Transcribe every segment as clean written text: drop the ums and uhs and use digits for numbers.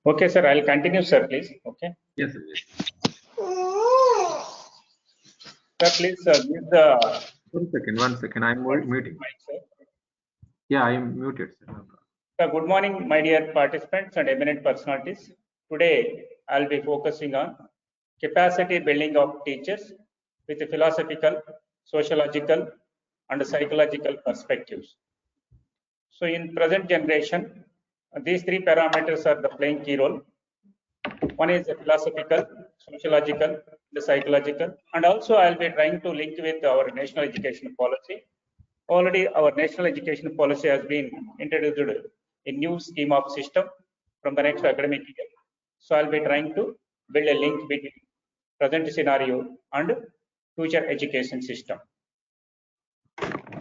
Okay, sir. I'll continue, sir, please. Okay. Yes, sir. Yes. Sir, please give the 1 second. I'm muting. mic, sir. Yeah, I am muted, sir. Sir, good morning, my dear participants and eminent personalities. Today, I'll be focusing on capacity building of teachers with the philosophical, sociological, and psychological perspectives. So, in present generation, these three parameters are the playing key role. One is the philosophical, sociological, the psychological, and also I'll be trying to link with our national education policy. Already our national education policy has been introduced a new scheme of system from the next academic year. So I'll be trying to build a link between present scenario and future education system.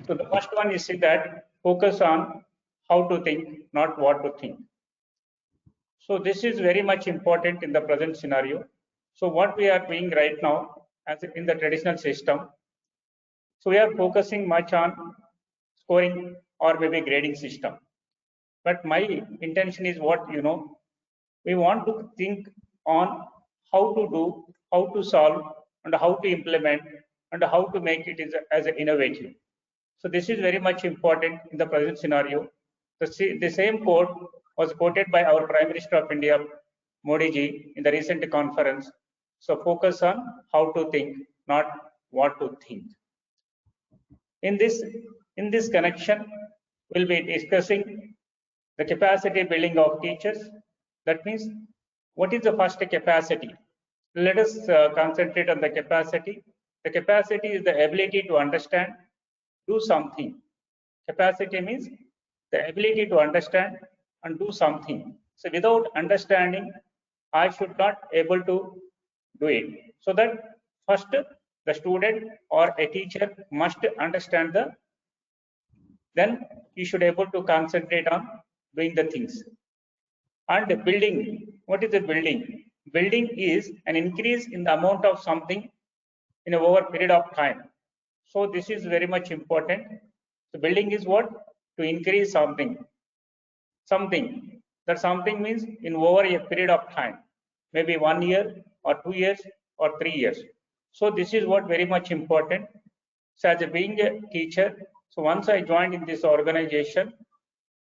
So the first one is that focus on how to think, not what to think. So this is very much important in the present scenario. So what we are doing right now, as in the traditional system, so we are focusing much on scoring or maybe grading system. But my intention is what we want to think on how to do, how to solve, and how to implement, and how to make it as an innovative. So this is very much important in the present scenario. The same quote was quoted by our Prime Minister of India, Modi ji, in the recent conference. So focus on how to think, not what to think. In this connection, we'll be discussing the capacity building of teachers. That means, what is the first capacity? Let us concentrate on the capacity. The capacity is the ability to understand, do something. Capacity means the ability to understand and do something. So without understanding, I should not able to do it. So that first the student or a teacher must understand then you should able to concentrate on doing the things. And building, what is the building? Building is an increase in the amount of something in a over period of time. So this is very much important. The building is what? To increase something. Something. That something means in over a period of time. Maybe 1 year or 2 years or 3 years. So this is what very much important. So as being a teacher, so once I joined in this organization,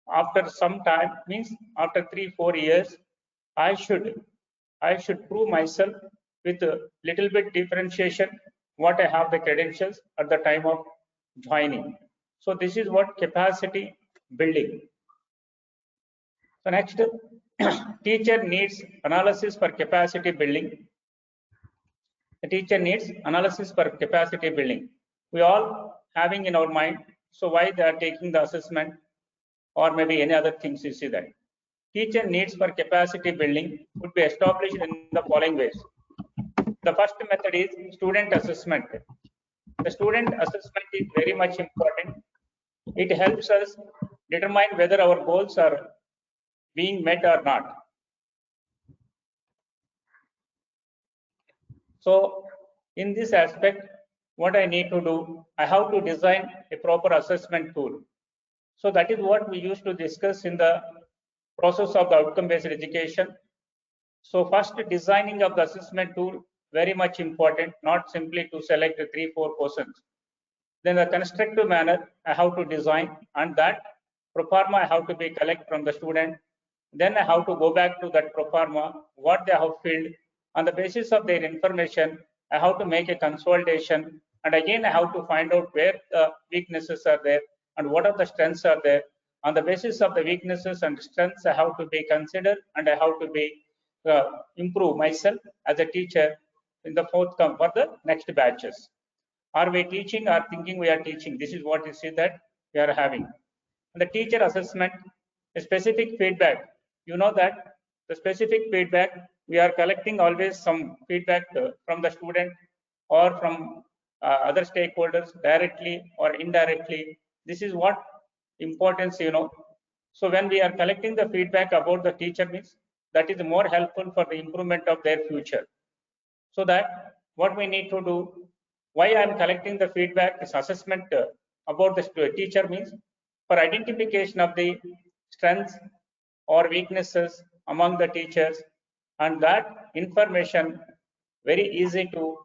after some time, means after 3-4 years, I should prove myself with a little bit differentiation what I have the credentials at the time of joining. So this is what capacity building. So next, teacher needs analysis for capacity building. The teacher needs analysis for capacity building. We all having in our mind, so why they are taking the assessment or maybe any other things, you see that. Teacher needs for capacity building would be established in the following ways. The first method is student assessment. The student assessment is very much important. It helps us determine whether our goals are being met or not. So in this aspect, what I need to do, I have to design a proper assessment tool. So that is what we used to discuss in the process of the outcome-based education. So first, designing of the assessment tool, very much important, not simply to select 3-4 questions. Then the constructive manner, I have to design, and that pro forma I have to be collect from the student. Then I have to go back to that pro forma, what they have filled. On the basis of their information, I have to make a consolidation, and again I have to find out where the weaknesses are there and what are the strengths are there. On the basis of the weaknesses and strengths, I have to be considered, and I have to be improve myself as a teacher in the forthcoming for the next batches. Are we teaching or thinking we are teaching? This is what you see that we are having. And the teacher assessment, a specific feedback. You know that the specific feedback, we are collecting always some feedback from the student or from other stakeholders directly or indirectly. This is what importance, So when we are collecting the feedback about the teacher means, that is more helpful for the improvement of their future. So that what we need to do, why I am collecting the feedback is assessment about the teacher means for identification of the strengths or weaknesses among the teachers, and that information very easy to.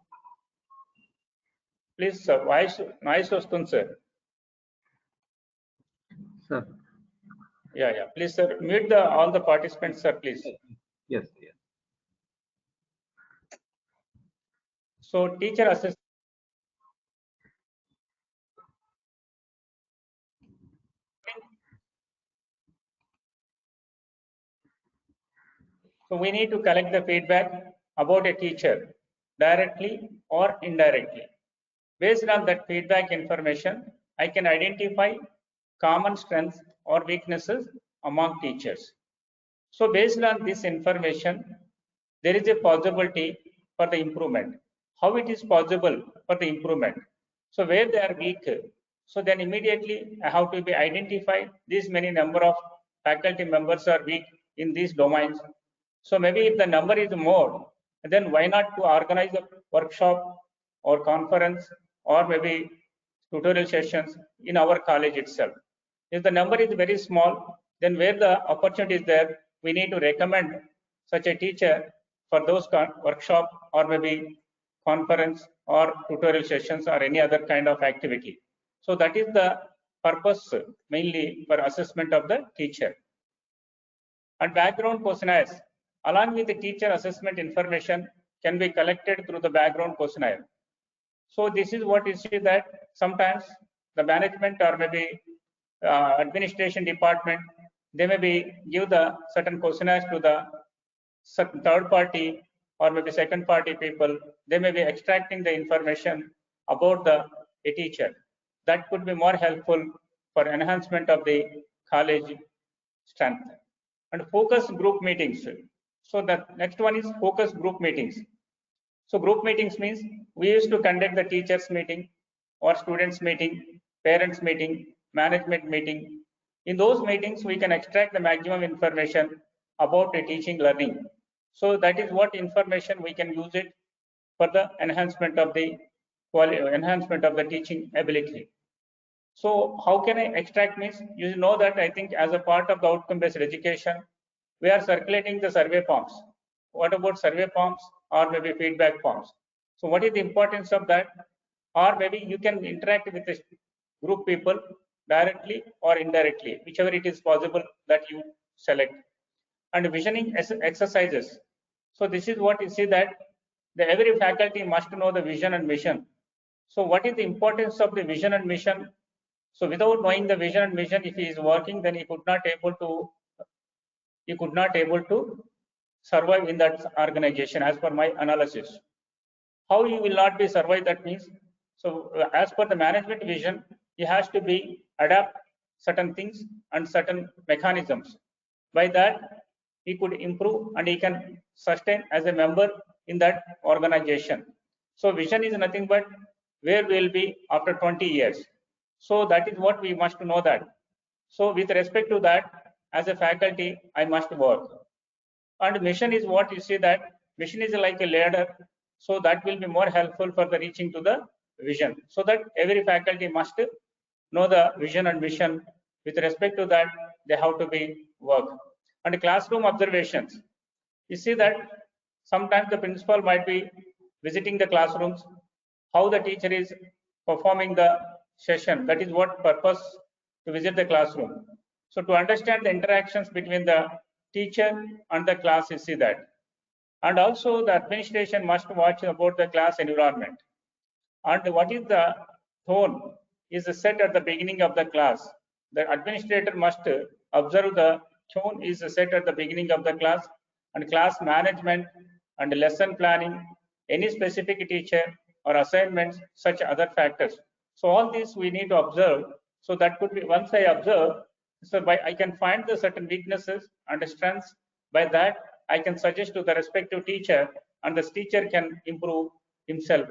Please, sir, noise వస్తుంది, sir. Sir. Yeah. Please, sir, mute all the participants, sir, please. Yes. So, teacher assessment. So, we need to collect the feedback about a teacher directly or indirectly. Based on that feedback information, I can identify common strengths or weaknesses among teachers. So based on this information, there is a possibility for the improvement. How it is possible for the improvement? So where they are weak, so then immediately I have to be identify these many number of faculty members are weak in these domains. So maybe if the number is more, then why not to organize a workshop or conference or maybe tutorial sessions in our college itself. If the number is very small, then where the opportunity is there, we need to recommend such a teacher for those workshop or maybe conference or tutorial sessions or any other kind of activity. So that is the purpose mainly for assessment of the teacher. And background questionnaires along with the teacher assessment information can be collected through the background questionnaire. So this is what you see that sometimes the management or maybe administration department, they may be give the certain questionnaires to the third party or maybe second party people. They may be extracting the information about a teacher. That could be more helpful for enhancement of the college strength. And focus group meetings. So the next one is focus group meetings. So group meetings means we used to conduct the teachers meeting or students meeting, parents meeting, management meeting. In those meetings, we can extract the maximum information about the teaching learning. So that is what information we can use it for the enhancement of the teaching ability. So how can I extract means? You know that I think as a part of the outcome-based education, we are circulating the survey forms. What about survey forms or maybe feedback forms? So what is the importance of that? Or maybe you can interact with the group people directly or indirectly, whichever it is possible that you select. And visioning exercises. So this is what you see that every faculty must know the vision and mission. So what is the importance of the vision and mission? So without knowing the vision and mission, if he is working, then he could not able to survive in that organization as per my analysis. How he will not be survive, that means, so as per the management vision, he has to be adapt certain things and certain mechanisms. By that, he could improve and he can sustain as a member in that organization. So vision is nothing but where we will be after 20 years. So that is what we must know that. So with respect to that, as a faculty, I must work. And mission is what you see that mission is like a ladder. So that will be more helpful for the reaching to the vision. So that every faculty must know the vision and mission. With respect to that, they have to be work. And classroom observations. You see that sometimes the principal might be visiting the classrooms, how the teacher is performing the session. That is what purpose to visit the classroom. So to understand the interactions between the teacher and the class, you see that. And also the administration must watch about the class environment. And what is the tone is set at the beginning of the class. The administrator must observe the tone is set at the beginning of the class, and class management and lesson planning, any specific teacher or assignments, such other factors. So all these we need to observe. So that could be once I observe, so by I can find the certain weaknesses and strengths. By that I can suggest to the respective teacher, and the teacher can improve himself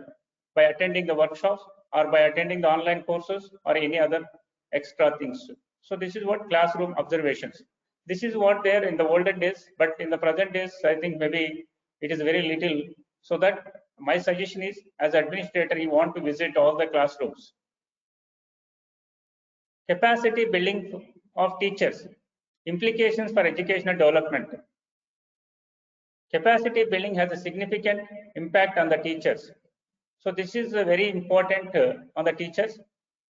by attending the workshops or by attending the online courses or any other extra things. So this is what classroom observations. This is what there in the olden days, but in the present days, I think maybe it is very little. So that my suggestion is, as administrator, you want to visit all the classrooms. Capacity building of teachers, implications for educational development. Capacity building has a significant impact on the teachers. So this is very important on the teachers.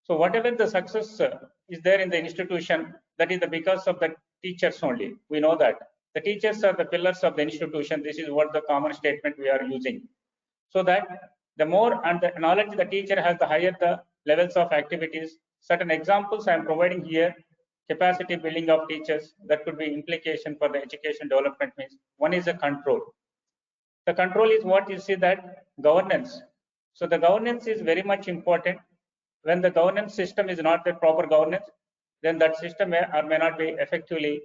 So whatever the success is there in the institution, that is because of the teachers only. We know that the teachers are the pillars of the institution. This is what the common statement we are using. So that the more and the knowledge the teacher has, the higher the levels of activities. Certain examples I am providing here. Capacity building of teachers, that could be implication for the education development means. One is a control. The control is what you see that governance. So the governance is very much important. When the governance system is not the proper governance, then that system may or may not be effectively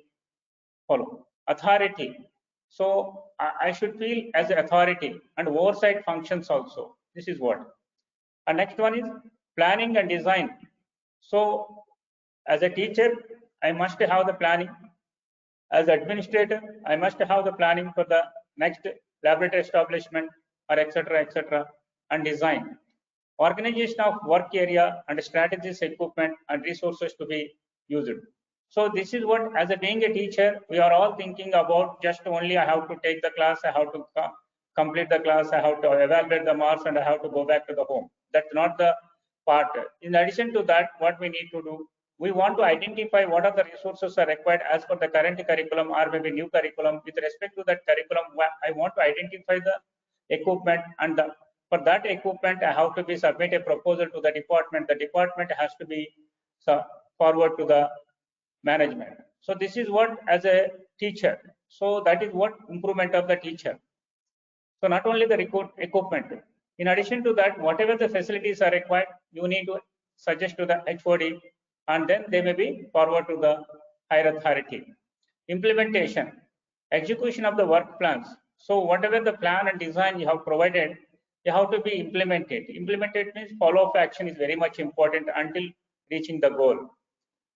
followed. Authority. So I should feel as an authority and oversight functions also. This is what. And next one is planning and design. So as a teacher, I must have the planning. As administrator, I must have the planning for the next laboratory establishment or etc. And design. Organization of work area and strategies, equipment and resources to be used. So this is what, as a being a teacher, we are all thinking about just only I have to take the class, I have to complete the class, I have to evaluate the marks and I have to go back to the home. That's not the part. In addition to that, what we need to do, we want to identify what are the resources are required as per the current curriculum or maybe new curriculum. With respect to that curriculum, I want to identify the equipment, and for that equipment, I have to be submit a proposal to the department. The department has to be forward to the management. So this is what as a teacher. So that is what improvement of the teacher. So not only the equipment. In addition to that, whatever the facilities are required, you need to suggest to the HOD, and then they may be forward to the higher authority. Implementation, execution of the work plans. So whatever the plan and design you have provided, you have to be implemented. Implemented means follow-up action is very much important until reaching the goal.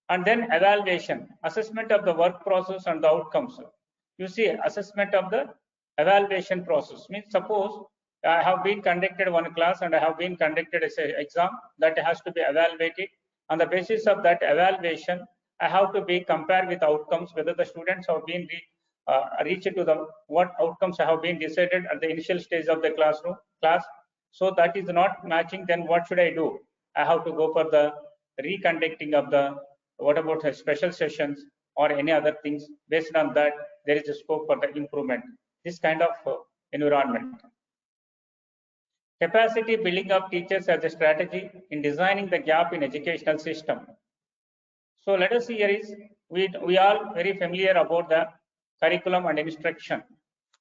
And then evaluation, assessment of the work process and the outcomes. You see, assessment of the evaluation process means, suppose I have been conducted one class and I have been conducted as an exam that has to be evaluated. On the basis of that evaluation, I have to be compared with outcomes, whether the students have been reached to the what outcomes have been decided at the initial stage of the class. So that is not matching, then what should I do? I have to go for the reconducting of the, what about the special sessions or any other things. Based on that, there is a scope for the improvement. This kind of environment. Capacity building of teachers as a strategy in designing the gap in educational system. So let us see here is, we are very familiar about the curriculum and instruction.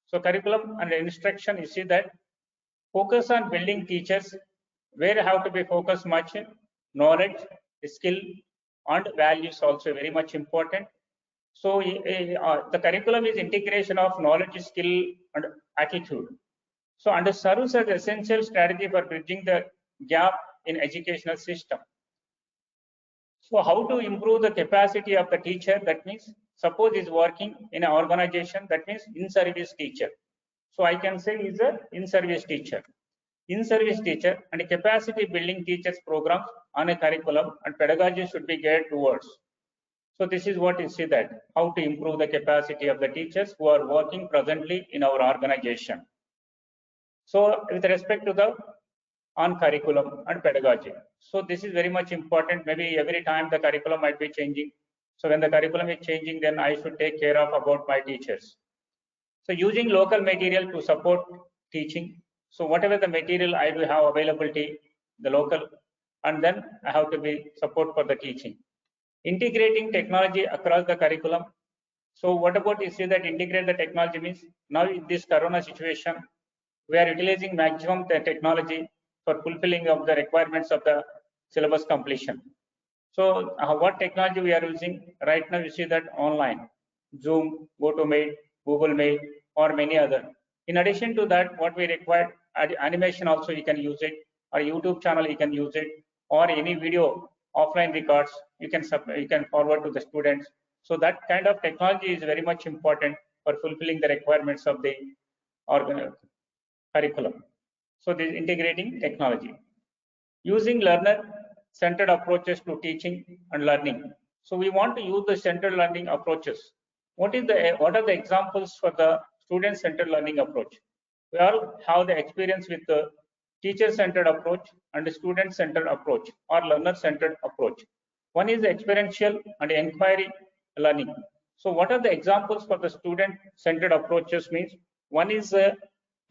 So curriculum and instruction, you see that focus on building teachers where have to be focused much knowledge, skill and values also very much important. So the curriculum is integration of knowledge, skill and attitude. So and serves as essential strategy for bridging the gap in educational system. So how to improve the capacity of the teacher? That means, suppose is working in an organization, that means in-service teacher. So I can say is a in-service teacher. In-service teacher and capacity building teachers programs on a curriculum and pedagogy should be geared towards. So this is what you see, that how to improve the capacity of the teachers who are working presently in our organization. So with respect to the on curriculum and pedagogy. So this is very much important. Maybe every time the curriculum might be changing. So when the curriculum is changing, then I should take care of about my teachers. So using local material to support teaching. So whatever the material I do have availability, the local, and then I have to be support for the teaching. Integrating technology across the curriculum. So what about you see that integrate the technology means, now in this corona situation, we are utilizing maximum the technology for fulfilling of the requirements of the syllabus completion. So what technology we are using right now? You see that online, Zoom, GoToMeet, Google Meet, or many other. In addition to that, what we require, animation also you can use it, or YouTube channel you can use it, or any video offline records you can forward to the students. So that kind of technology is very much important for fulfilling the requirements of the curriculum. So this integrating technology. Using learner-centered approaches to teaching and learning. So we want to use the centered learning approaches. What are the examples for the student-centered learning approach. We all have the experience with the teacher-centered approach and student-centered approach or learner-centered approach. One is experiential and inquiry learning. So what are the examples for the student-centered approaches means? One is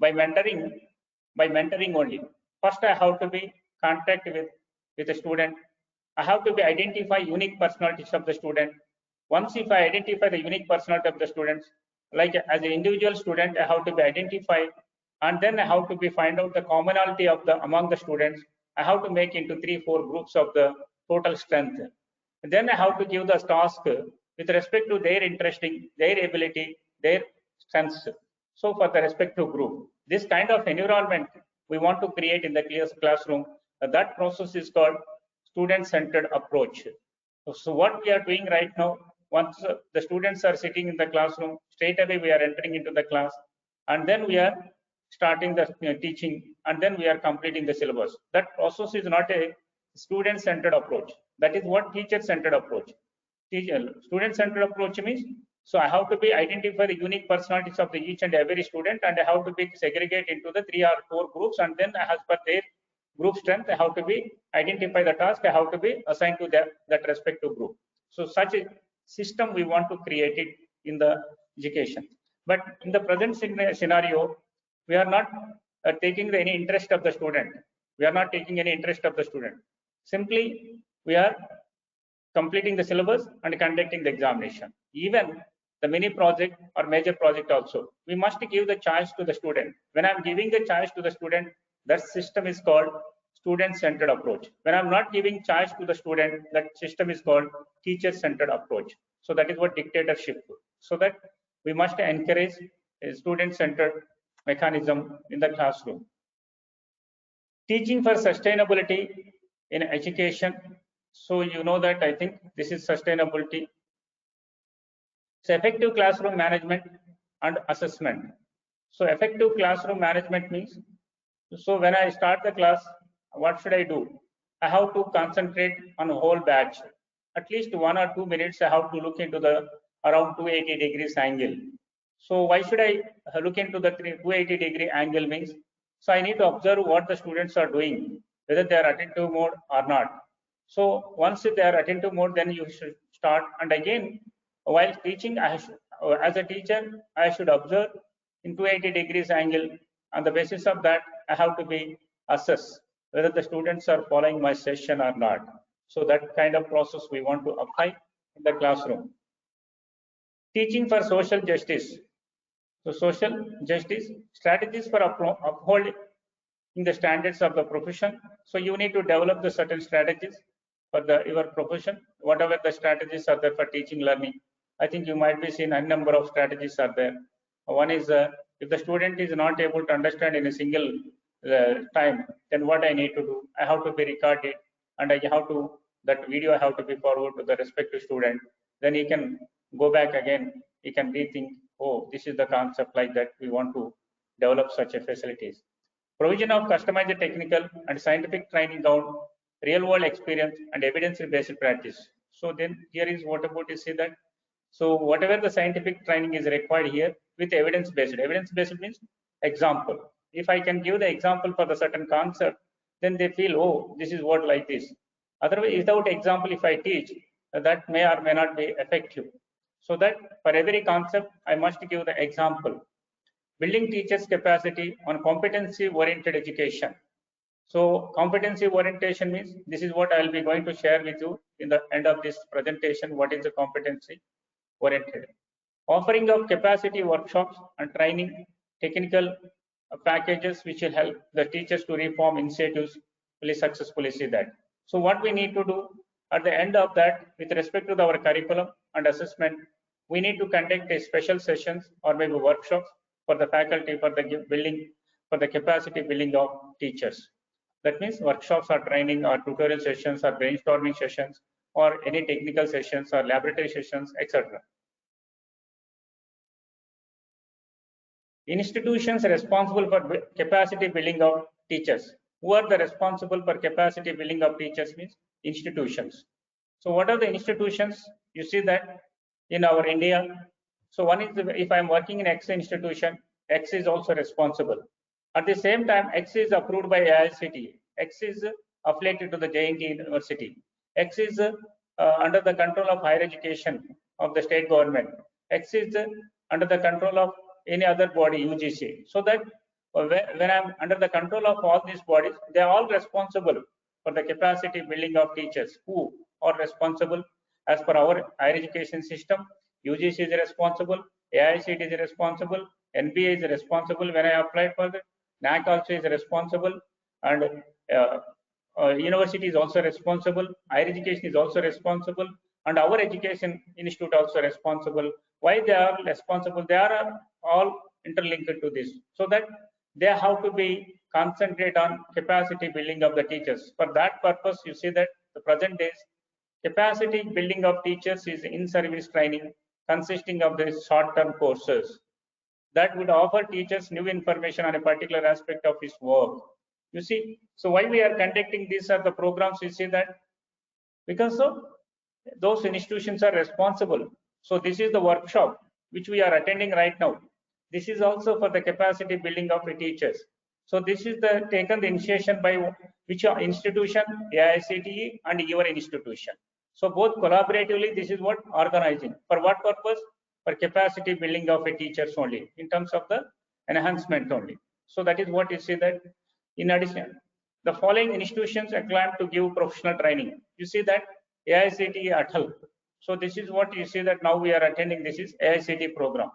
by mentoring only. First, I have to be contact with the student. I have to be identify unique personalities of the student. Once if I identify the unique personality of the students, like as an individual student, I have to be identified, and then I have to be find out the commonality of the among the students. I have to make into 3-4 groups of the total strength. Then I have to give the task with respect to their interesting, their ability, their strengths. So for the respective group, this kind of environment we want to create in the classroom. That process is called student-centered approach. So what we are doing right now, once the students are sitting in the classroom, straight away we are entering into the class, and then we are starting the teaching, and then we are completing the syllabus. That process is not a student-centered approach. That is what teacher-centered approach. Student-centered approach means, so I have to be identify the unique personalities of the each and every student, and I have to be segregate into the 3 or 4 groups, and then as per their group strength, I have to be identify the task, I have to be assigned to that respective group. So such a system we want to create it in the education. But in the present scenario, we are not taking any interest of the student. We are not taking any interest of the student. Simply, we are completing the syllabus and conducting the examination. Even the mini project or major project also, we must give the choice to the student. When I'm giving the choice to the student, that system is called student-centered approach. When I'm not giving choice to the student, that system is called teacher-centered approach. So that is what dictatorship. So that we must encourage a student-centered mechanism in the classroom. Teaching for sustainability in education. So you know that I think this is sustainability. So effective classroom management and assessment. So effective classroom management means, so when I start the class, what should I do? I have to concentrate on a whole batch. At least 1 or 2 minutes, I have to look into the around 280 degrees angle. So why should I look into the 280 degree angle means? So I need to observe what the students are doing, whether they are attentive mode or not. So once they are attentive mode, then you should start. And again, while teaching, as a teacher, I should observe in 280 degrees angle. On the basis of that, I have to be assess whether the students are following my session or not. So that kind of process we want to apply in the classroom. Teaching for social justice. So social justice strategies for upholding the standards of the profession. So you need to develop the certain strategies for your profession, whatever the strategies are there for teaching learning. I think you might be seeing a number of strategies are there. One is if the student is not able to understand in a single time, then what I need to do? I have to be recorded, and I have to that video I have to be forward to the respective student. Then he can go back again. He can rethink. Oh, this is the concept like that. We want to develop such a facilities. Provision of customized technical and scientific training on real-world experience and evidence-based practice. So then here is what about you see that. So whatever the scientific training is required here with evidence-based. Evidence-based means example. If I can give the example for the certain concept, then they feel, oh, this is what like this. Otherwise, without example, if I teach, that may or may not be effective. So that for every concept, I must give the example. Building teachers' capacity on competency-oriented education. So competency orientation means this is what I will be going to share with you in the end of this presentation. What is the competency oriented? Offering of capacity workshops and training, technical packages which will help the teachers to reform initiatives really successfully see that. So what we need to do at the end of that, with respect to our curriculum and assessment, we need to conduct a special sessions or maybe workshops for the faculty for the building, for the capacity building of teachers. That means workshops or training or tutorial sessions or brainstorming sessions or any technical sessions or laboratory sessions, etc. Institutions responsible for capacity building of teachers. Who are the responsible for capacity building of teachers means institutions. So what are the institutions? You see that in our India, So one is if I'm working in X institution, X is also responsible. At the same time, X is approved by AICTE. X is affiliated to the JNT University. X is under the control of higher education of the state government. X is under the control of any other body, UGC. So that when I'm under the control of all these bodies, they are all responsible for the capacity building of teachers who are responsible as per our higher education system. UGC is responsible, AICTE is responsible, NBA is responsible. When I applied for the NAC also is responsible, and university is also responsible, higher education is also responsible, and our education institute also responsible. Why they are responsible? They are all interlinked to this, so that they have to be concentrate on capacity building of the teachers. For that purpose, you see that the present days capacity building of teachers is in-service training consisting of the short-term courses that would offer teachers new information on a particular aspect of his work. You see, so why we are conducting these are the programs, you see that because of those institutions are responsible. So this is the workshop which we are attending right now. This is also for the capacity building of the teachers. So this is the taken the initiation by which institution, AICTE and your institution. So both collaboratively, this is what organizing. For what purpose? For capacity building of a teachers only, in terms of the enhancement only. So that is what you see that. In addition, the following institutions are claimed to give professional training. You see that AICTE Atal. So this is what you see that now we are attending. This is AICTE program.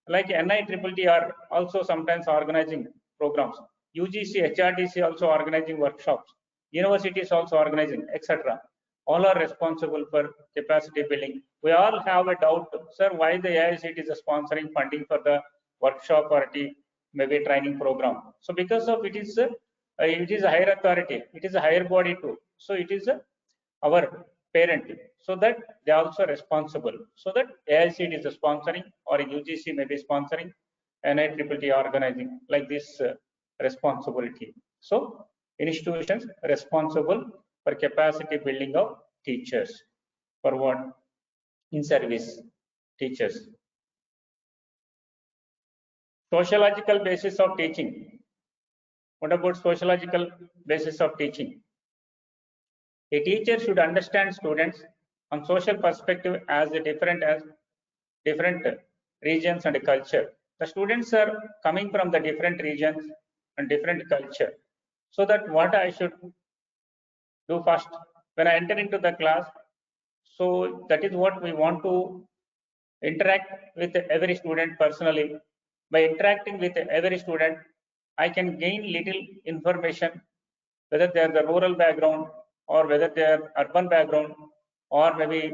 Like NITTT are also sometimes organizing programs. UGC, HRDC also organizing workshops. Universities also organizing, etc. All are responsible for capacity building. We all have a doubt, sir, why the AICTE is sponsoring funding for the workshop or maybe training program. So because of it is a higher authority, it is a higher body too. So it is our parent, so that they are also responsible. So that AICTE is sponsoring or UGC may be sponsoring, NITTT organizing like this responsibility. So institutions responsible for capacity building of teachers. For what? In service teachers. Sociological basis of teaching. What about sociological basis of teaching? A teacher should understand students on social perspective as different regions and culture. The students are coming from the different regions and different culture. So that what I should do first when I enter into the class. So that is what we want to interact with every student personally. By interacting with every student, I can gain little information, whether they are the rural background or whether they are urban background or maybe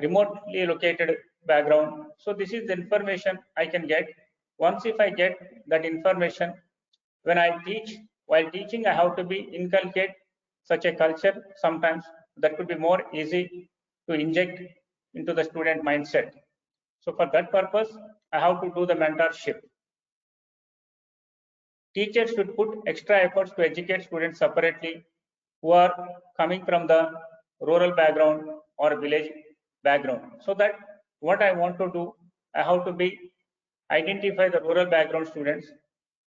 remotely located background. So this is the information I can get. Once if I get that information, when I teach, while teaching, I have to be inculcate such a culture. Sometimes that could be more easy to inject into the student mindset. So for that purpose, I have to do the mentorship. Teachers should put extra efforts to educate students separately who are coming from the rural background or village background. So that what I want to do, I have to be identify the rural background students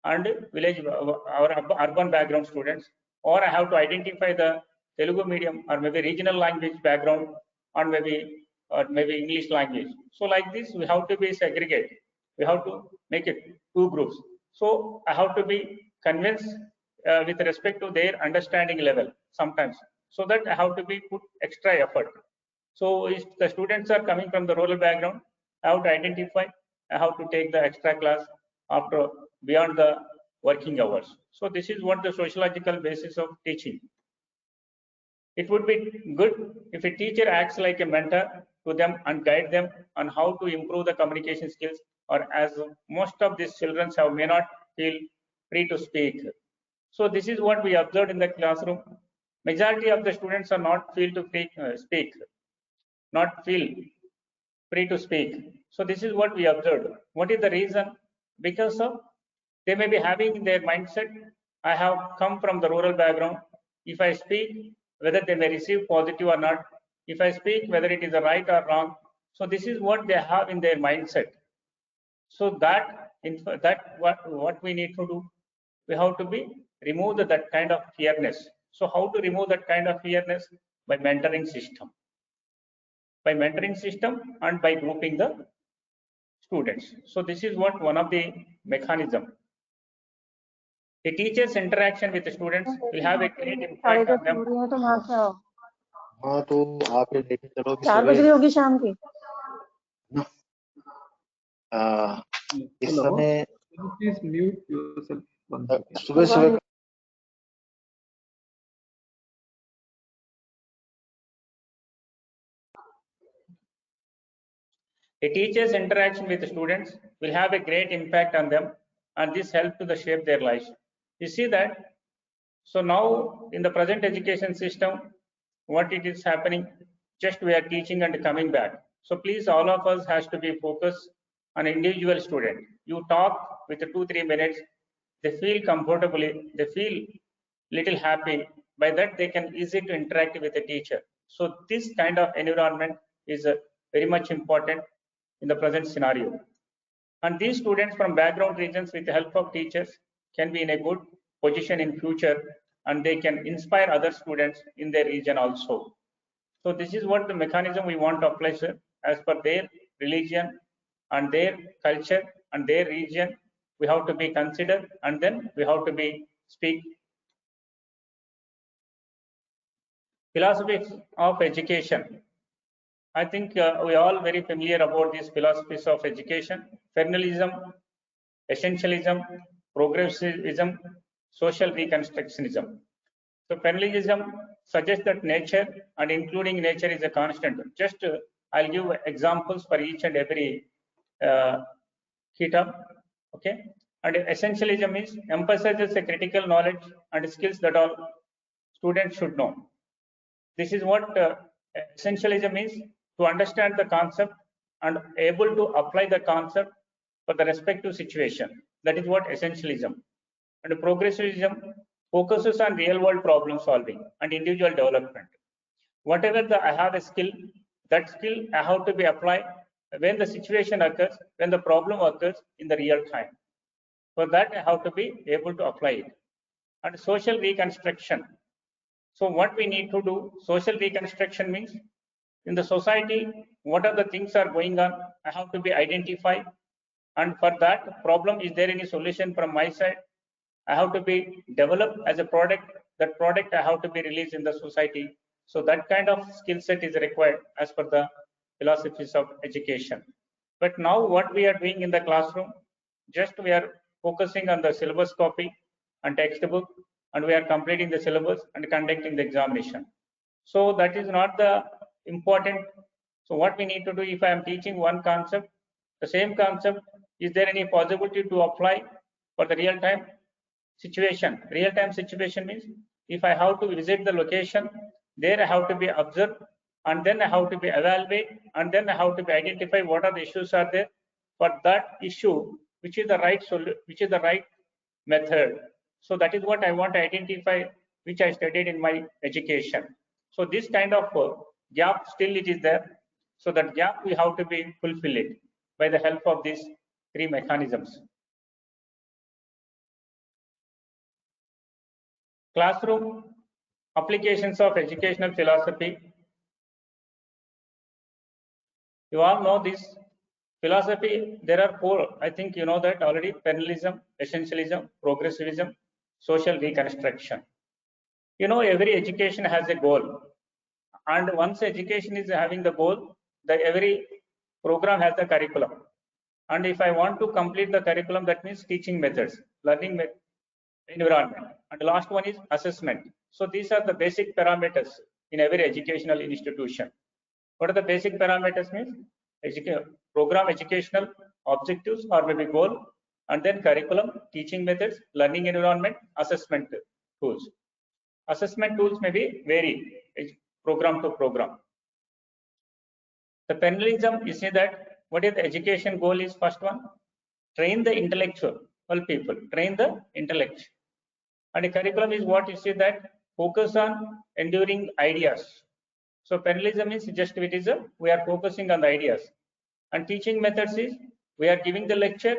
and village or urban background students, or I have to identify the Telugu medium or maybe regional language background and maybe English language. So like this, we have to be segregate. We have to make it two groups. So I have to be convinced with respect to their understanding level sometimes. So that I have to be put extra effort. So if the students are coming from the rural background, I have to identify, I have to take the extra class after beyond the working hours. So this is what the sociological basis of teaching. It would be good if a teacher acts like a mentor to them and guide them on how to improve the communication skills, or as most of these children may not feel free to speak. So this is what we observed in the classroom. Majority of the students are not feel to speak, not feel free to speak. So this is what we observed. What is the reason? Because of they may be having in their mindset, I have come from the rural background. If I speak, whether they may receive positive or not, if I speak, whether it is right or wrong, So this is what they have in their mindset. So what we need to do, we have to be remove that kind of fearness. So how to remove that kind of fearness? By mentoring system, and by grouping the students. So this is what one of the mechanism. The teacher's interaction with the students will have a great impact on them. तो वहां से आओ। हाँ तो आप ये लेके चलो कि 4 बज रही होगी शाम की। इस समय Please mute yourself. One second. सुबह A teacher's interaction with the students will have a great impact on them, and this helps to shape their lives. You see that? So now in the present education system, what it is happening, just we are teaching and coming back. So please, all of us has to be focused on individual student. You talk with 2-3 minutes, they feel comfortably, they feel little happy. By that they can easy to interact with the teacher. So this kind of environment is very much important in the present scenario. And these students from background regions, with the help of teachers, can be in a good position in future, and they can inspire other students in their region also. So this is what the mechanism we want to apply, sir, as per their religion and their culture and their region. We have to be considered, and then we have to be speak. Philosophy of education. I think we are all very familiar about these philosophies of education: federalism, essentialism, progressivism, social reconstructionism. So federalism suggests that nature, and including nature, is a constant. Just I'll give examples for each and every key term. Okay. And essentialism is emphasizes a critical knowledge and skills that all students should know. This is what essentialism is: to understand the concept and able to apply the concept for the respective situation. That is what essentialism. And progressivism focuses on real world problem solving and individual development. Whatever I have a skill, that skill I have to be applied when the situation occurs, when the problem occurs in the real time. For that I have to be able to apply it. And social reconstruction. So what we need to do, social reconstruction means in the society, what are the things are going on, I have to be identified, and for that problem, is there any solution from my side? I have to be developed as a product. That product I have to be released in the society. So that kind of skill set is required as per the philosophies of education. But now what we are doing in the classroom, just we are focusing on the syllabus copy and textbook, and we are completing the syllabus and conducting the examination. So that is not the important. So what we need to do, if I am teaching one concept, the same concept, is there any possibility to apply for the real time situation? Real time situation means if I have to visit the location, there I have to be observed, and then I have to be evaluate, and then I have to be identify what are the issues are there for that issue, which is the right method. So that is what I want to identify, which I studied in my education. So this kind of gap still it is there. So that gap we have to be fulfill it by the help of these 3 mechanisms. Classroom applications of educational philosophy. You all know this philosophy. There are 4. I think you know that already: federalism, essentialism, progressivism, social reconstruction. You know, every education has a goal, and once education is having the goal, every program has the curriculum. And if I want to complete the curriculum, that means teaching methods, learning environment, and the last one is assessment. So these are the basic parameters in every educational institution. What are the basic parameters means? Program educational objectives or maybe goal, and then curriculum, teaching methods, learning environment, assessment tools. Assessment tools may be vary program to program. The federalism, you see that what is the education goal is first one: train the intellectual people, train the intellect. And the curriculum is what you see that focus on enduring ideas. So parallelism is just we are focusing on the ideas, and teaching methods is we are giving the lecture,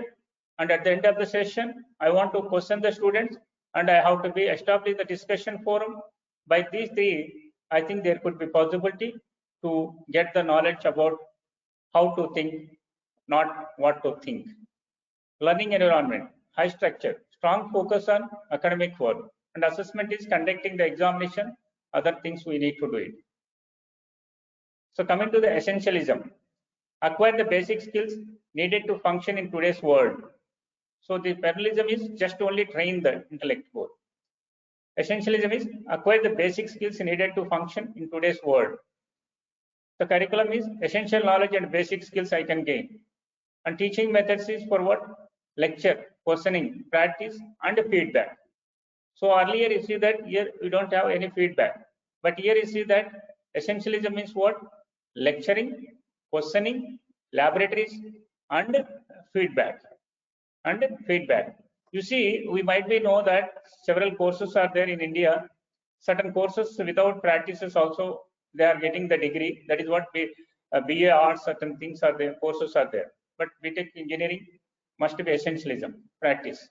and at the end of the session I want to question the students, and I have to be establish the discussion forum. By these three, I think there could be possibility to get the knowledge about how to think, not what to think. Learning environment, high structure, strong focus on academic work, and assessment is conducting the examination, other things we need to do it. So coming to the essentialism, acquire the basic skills needed to function in today's world. So the parallelism is just only train the intellect board. Essentialism is acquire the basic skills needed to function in today's world. The curriculum is essential knowledge and basic skills I can gain. And teaching methods is for what? Lecture, questioning, practice, and feedback. So earlier you see that here we don't have any feedback, but here you see that essentialism means what? Lecturing, questioning, laboratories, and feedback. You see, we might be know that several courses are there in India. Certain courses without practices also they are getting the degree. That is what BA Arts, certain things are there, courses are there. But BTech engineering must be essentialism, practice.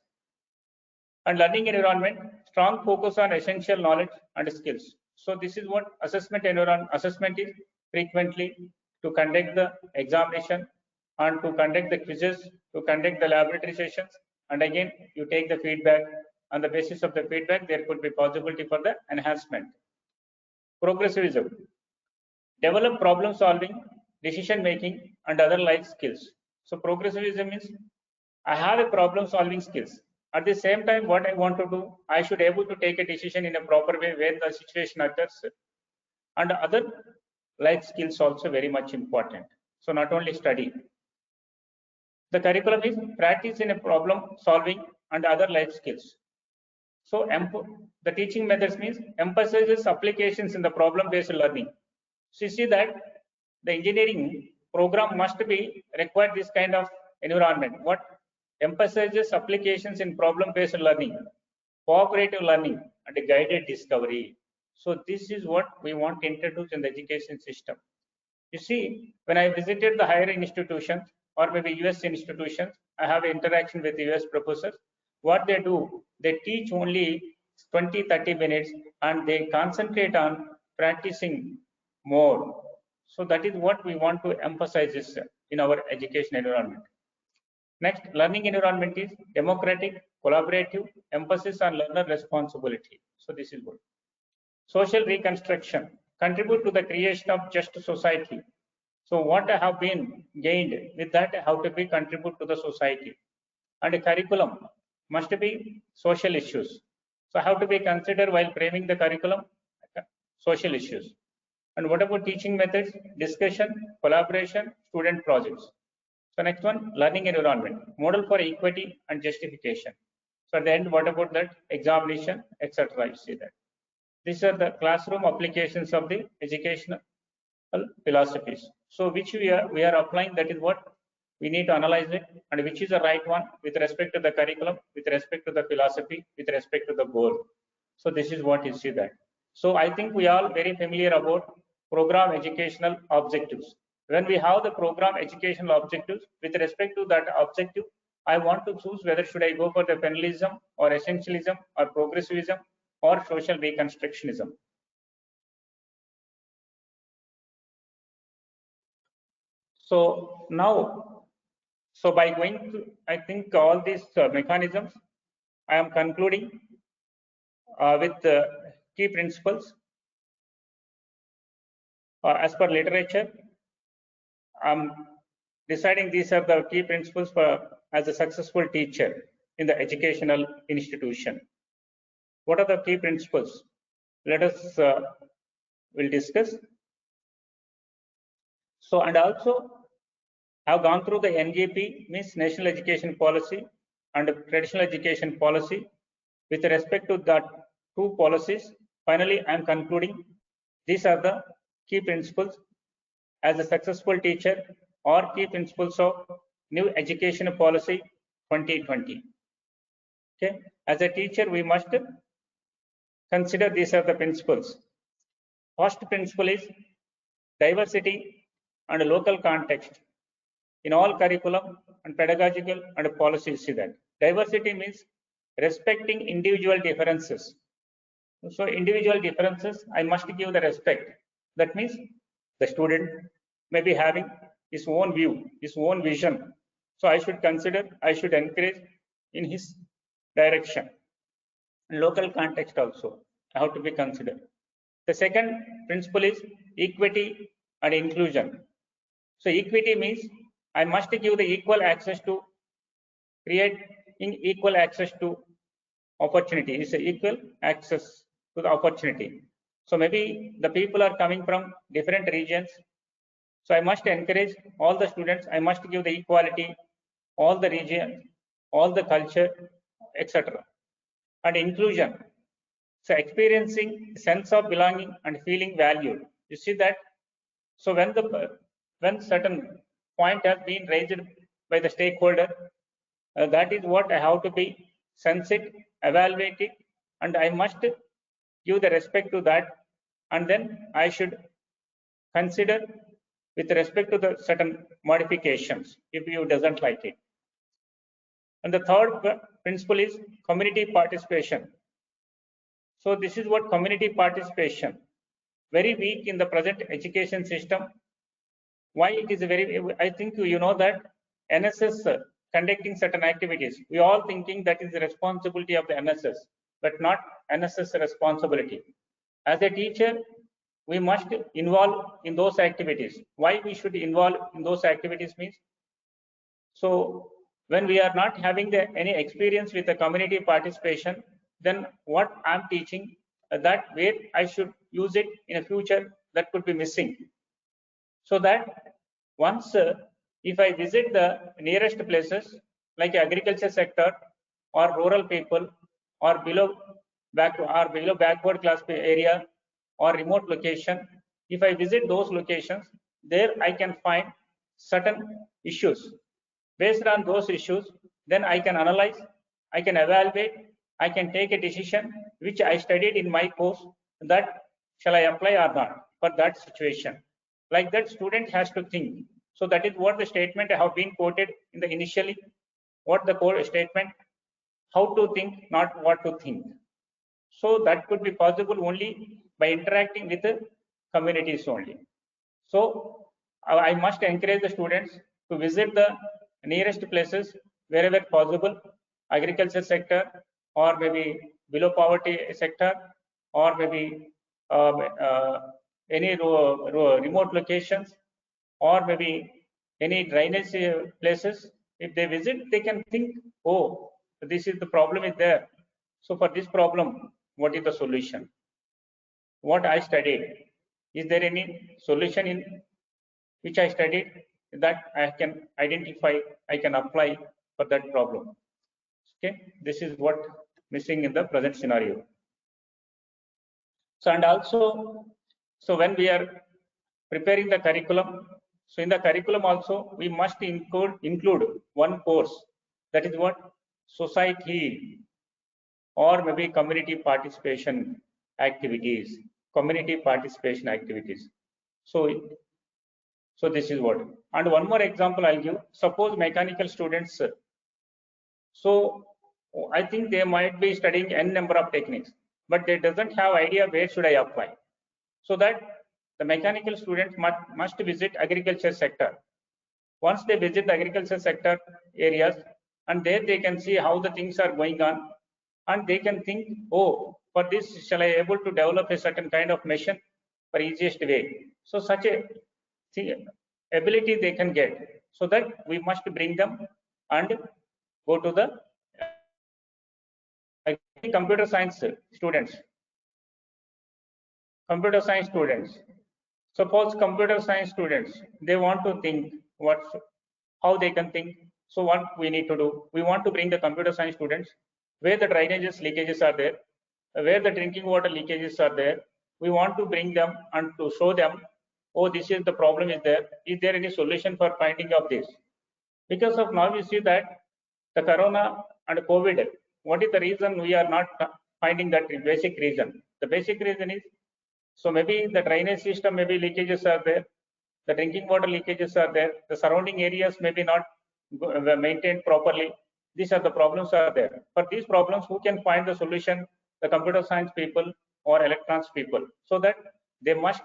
And learning environment, strong focus on essential knowledge and skills. So this is what assessment environment. Assessment is frequently to conduct the examination and to conduct the quizzes, to conduct the laboratory sessions, and again you take the feedback. On the basis of the feedback, there could be possibility for the enhancement. Progressivism, develop problem solving, decision making, and other life skills. So progressivism means I have a problem solving skills. At the same time, what I want to do, I should able to take a decision in a proper way where the situation occurs, and other life skills also very much important. So not only study. The curriculum is practice in a problem solving and other life skills. So the teaching methods means emphasizes applications in the problem based learning. So you see that the engineering program must be required this kind of environment. What emphasizes applications in problem based learning, cooperative learning, and guided discovery. So this is what we want to introduce in the education system. You see, when I visited the higher institutions or maybe US institutions, I have interaction with US professors. What they do, they teach only 20-30 minutes and they concentrate on practicing more. So that is what we want to emphasize this in our education environment. Next, learning environment is democratic, collaborative, emphasis on learner responsibility. So this is good. Social reconstruction, contribute to the creation of just society. So what I have been gained with that, I have to be contribute to the society. And a curriculum must be social issues. So I have to be considered while framing the curriculum, social issues. And what about teaching methods? Discussion, collaboration, student projects. So next one, learning environment, model for equity and justification. So at the end, what about that? Examination, etc. You see that. These are the classroom applications of the educational philosophies. So which we are applying, that is what we need to analyze it, and which is the right one with respect to the curriculum, with respect to the philosophy, with respect to the goal. So this is what you see that. So I think we are very familiar about program educational objectives. When we have the program educational objectives, with respect to that objective, I want to choose whether should I go for the parallelism or essentialism or progressivism or social reconstructionism. So now, so by going to, I think all these mechanisms, I am concluding with the key principles. As per literature, I'm deciding these are the key principles for as a successful teacher in the educational institution. What are the key principles? Let us will discuss. So and also have gone through the NGP, means National Education Policy, and Traditional Education Policy. With respect to that two policies, finally I am concluding these are the key principles as a successful teacher or key principles of New Education Policy 2020. Okay, as a teacher we must consider these are the principles. First principle is diversity and local context in all curriculum and pedagogical and policies. See that diversity means respecting individual differences. So individual differences, I must give the respect. That means the student may be having his own view, his own vision. So I should consider, I should encourage in his direction. Local context also have to be considered. The second principle is equity and inclusion. So equity means I must give the equal access to creating equal access to opportunity. Is equal access to the opportunity. So maybe the people are coming from different regions. So I must encourage all the students. I must give the equality, all the regions, all the culture, etc. And inclusion. So experiencing sense of belonging and feeling valued. You see that. So when certain point has been raised by the stakeholder, that is what I have to be sense it, evaluate it, and I must give the respect to that, and then I should consider with respect to the certain modifications if you doesn't like it. And the third principle is community participation. So this is what community participation, very weak in the present education system. Why it is very, I think you know that NSS conducting certain activities, we all thinking that is the responsibility of the NSS, but not NSS responsibility. As a teacher, we must involve in those activities. Why we should involve in those activities means, so when we are not having any experience with the community participation, then what I'm teaching, that where I should use it in a future, that could be missing. So that once if I visit the nearest places like agriculture sector or rural people or below backward class area or remote location, if I visit those locations, there I can find certain issues. Based on those issues, then I can analyze, I can evaluate, I can take a decision which I studied in my course, that shall I apply or not for that situation. Like that, student has to think. So that is what the statement have been quoted in the initially. What the core statement, how to think, not what to think. So that could be possible only by interacting with the communities only. So I must encourage the students to visit the nearest places wherever possible, agriculture sector or maybe below poverty sector or maybe any remote locations or maybe any drainage places. If they visit, they can think, oh, this is the problem is there. So for this problem, what is the solution? What I studied, is there any solution in which I studied that I can identify, I can apply for that problem? Okay, this is what missing in the present scenario. So and also, so when we are preparing the curriculum, so in the curriculum also we must include one course, that is what society or maybe community participation activities, community participation activities. So this is what. And one more example I'll give. Suppose mechanical students, so I think they might be studying n number of techniques, but they doesn't have idea where should I apply. So that the mechanical students must visit agriculture sector. Once they visit the agriculture sector areas, and there they can see how the things are going on, and they can think, oh, for this shall I able to develop a certain kind of machine for easiest way. So such a ability they can get. So that we must bring them and go to the computer science students. Computer science students. Suppose computer science students, they want to think how they can think. So what we need to do, we want to bring the computer science students where the drainages leakages are there, where the drinking water leakages are there. We want to bring them and to show them, oh, this is the problem is there. Is there any solution for finding of this? Because of now we see that the corona and COVID, what is the reason we are not finding that basic reason? The basic reason is So maybe the drainage system, maybe leakages are there, the drinking water leakages are there, the surrounding areas may be not maintained properly. These are the problems are there. For these problems, who can find the solution? The computer science people or electronics people. So that they must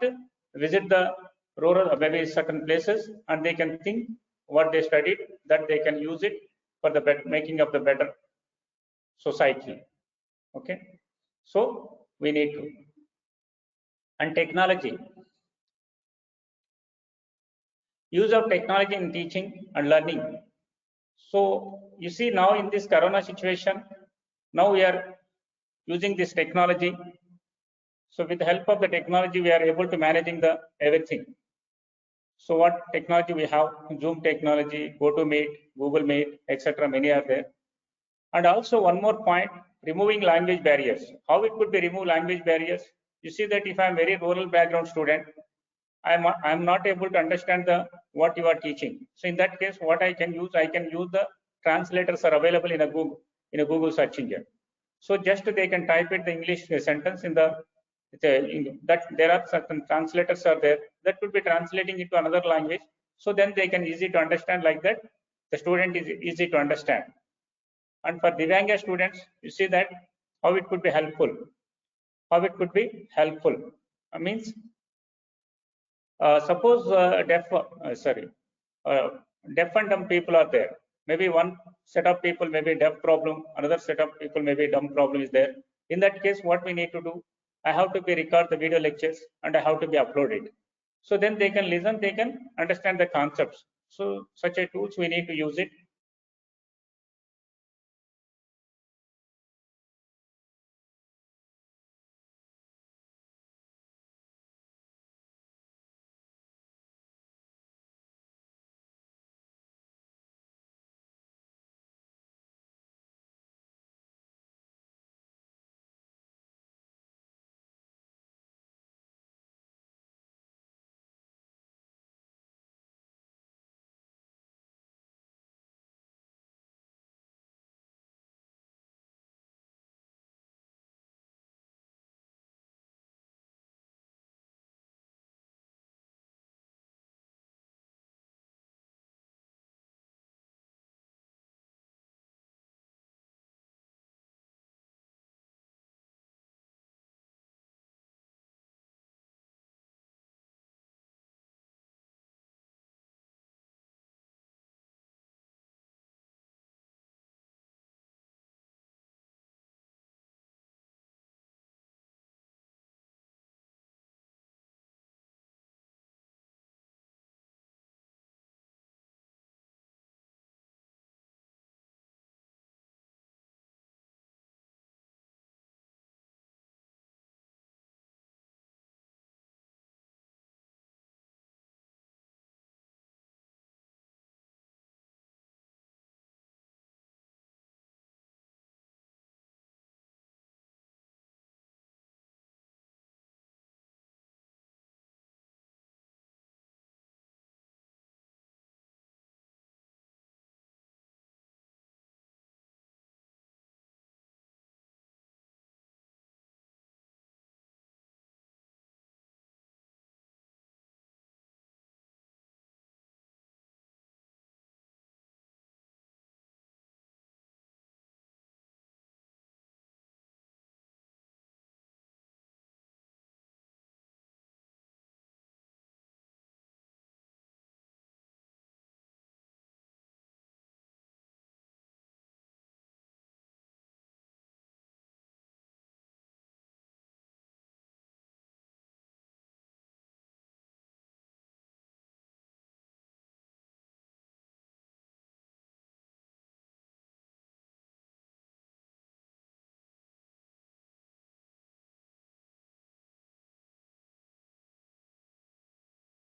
visit the rural, maybe certain places, and they can think what they studied, that they can use it for the making of the better society. Okay, so we need to. And technology, use of technology in teaching and learning. So you see now in this corona situation, now we are using this technology. So with the help of the technology, we are able to managing the everything. So what technology we have? Zoom technology, GoToMeet, Google Meet, etc. Many are there. And also one more point, removing language barriers. How it could be remove language barriers? You see that if I am very rural background student, I'm not able to understand the what you are teaching. So in that case, what I can use the translators are available in a Google search engine. So just they can type it the English sentence in the that there are certain translators are there that could be translating it to another language. So then they can easy to understand like that. The student is easy to understand. And for Divyanga students, you see that how it could be helpful. How it could be helpful. Means suppose deaf and dumb people are there. Maybe one set of people may be deaf problem, another set of people may be dumb problem is there. In that case, what we need to do, I have to be record the video lectures and I have to be uploaded. So then they can listen, they can understand the concepts. So such a tools we need to use it.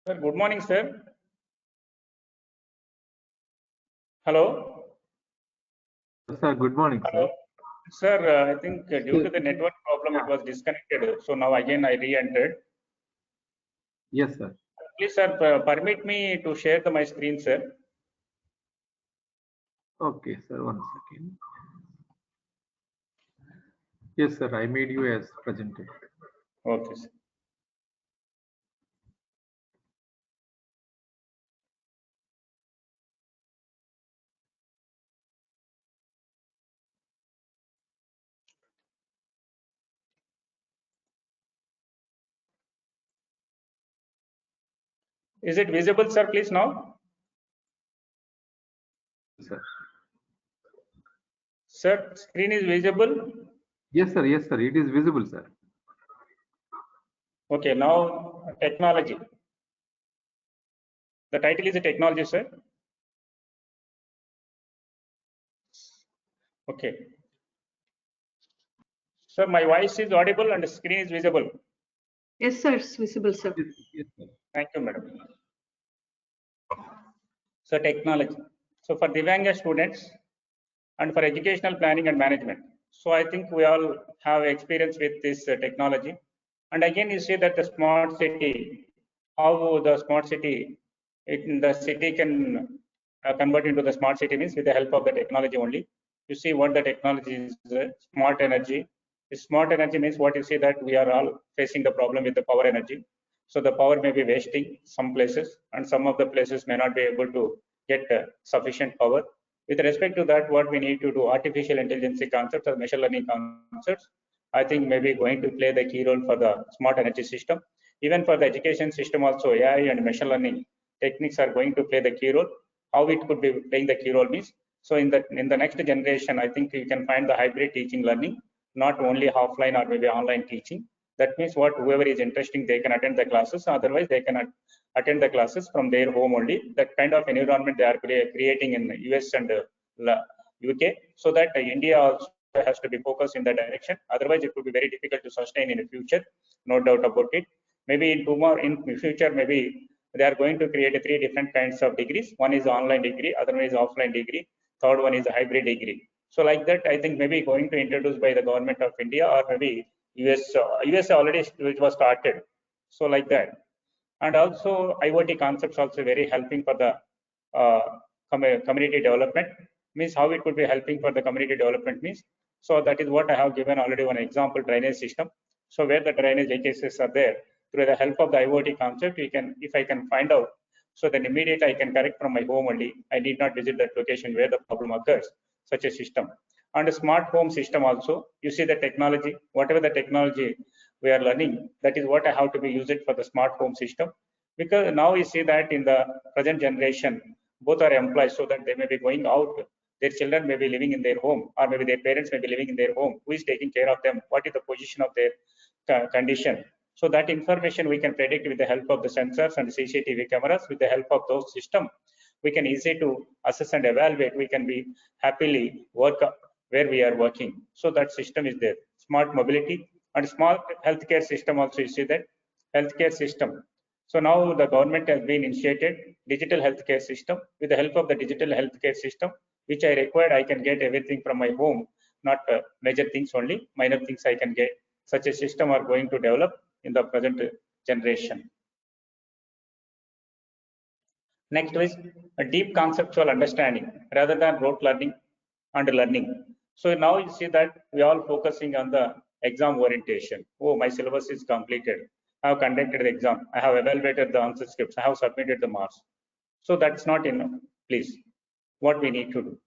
Sir, good morning, sir. Hello. Sir, good morning, sir. Hello. Sir, I think due to the network problem, it was disconnected. So now again I re-entered. Yes, sir. Please, sir, permit me to share my screen, sir. Okay, sir, one second. Yes, sir, I made you as presented. Okay, sir. Is it visible, sir, please now? Sir. Sir, screen is visible? Yes, sir. Yes, sir. It is visible, sir. Okay, now technology. The title is a technology, sir. Okay. Sir, my voice is audible and the screen is visible. Yes, sir, it's visible, sir. Yes, sir. Thank you, madam. So technology. So for Divyanga students and for educational planning and management. So I think we all have experience with this technology. And again, you see that the smart city, how the smart city, the city can convert into the smart city means with the help of the technology only. You see what the technology is, smart energy. Smart energy means what you see that we are all facing the problem with the power energy. So the power may be wasting some places and some of the places may not be able to get sufficient power. With respect to that, what we need to do, artificial intelligence concepts or machine learning concepts, I think maybe going to play the key role for the smart energy system. Even for the education system also, AI and machine learning techniques are going to play the key role. How it could be playing the key role means, so in the next generation, I think you can find the hybrid teaching learning, not only offline or maybe online teaching. That means what whoever is interested, they can attend the classes. Otherwise, they cannot attend the classes from their home only. That kind of environment they are creating in the US and UK, so that India also has to be focused in that direction. Otherwise, it would be very difficult to sustain in the future. No doubt about it. Maybe in future, maybe they are going to create three different kinds of degrees. One is online degree, other one is offline degree, third one is a hybrid degree. So like that, I think maybe going to introduce by the government of India or maybe US already which was started. So like that. And also IoT concepts also very helping for the community development. Means how it could be helping for the community development means. So that is what I have given already one example, drainage system. So where the drainage cases are there, through the help of the IoT concept, we can, if I can find out, so then immediately I can correct from my home only. I need not visit that location where the problem occurs, such a system. And a smart home system also, you see the technology, whatever the technology we are learning, that is what I have to be used for the smart home system. Because now you see that in the present generation, both are employees, so that they may be going out, their children may be living in their home, or maybe their parents may be living in their home. Who is taking care of them? What is the position of their condition? So that information we can predict with the help of the sensors and CCTV cameras. With the help of those systems, we can easily to assess and evaluate. We can be happily work where we are working. So that system is there. Smart mobility and smart healthcare system also, you see that healthcare system. So now the government has been initiated digital healthcare system. With the help of the digital healthcare system, which I required, I can get everything from my home, not major things only, minor things I can get. Such a system are going to develop in the present generation. Next is a deep conceptual understanding rather than rote learning and learning. So now you see that we are all focusing on the exam orientation. Oh, my syllabus is completed. I have conducted the exam. I have evaluated the answer scripts. I have submitted the marks. So that's not enough. Please, what we need to do?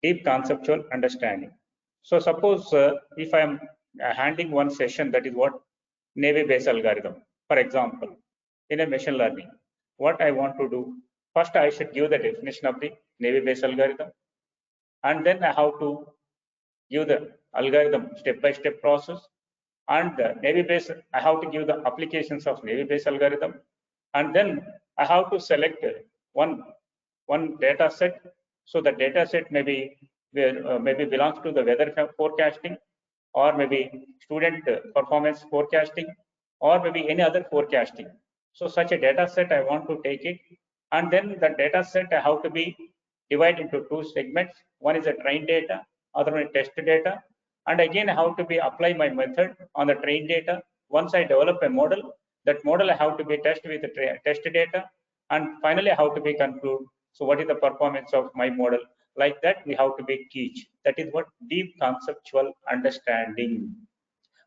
Deep conceptual understanding. So suppose if I am handling one session, that is what Navy-based algorithm. For example, in a machine learning, what I want to do, first I should give the definition of the Navy-based algorithm, and then I have to give the algorithm step-by-step process. And the Navy-based, I have to give the applications of Navy-based algorithm, and then I have to select one data set. So the data set maybe belongs to the weather forecasting, or maybe student performance forecasting, or maybe any other forecasting. So such a data set I want to take it, and then the data set I have to be divided into two segments. One is a trained data, other one is test data, and again I have to be apply my method on the trained data. Once I develop a model, that model I have to be tested with the test data, and finally I have to be conclude. So what is the performance of my model? Like that, we have to be teach. That is what deep conceptual understanding.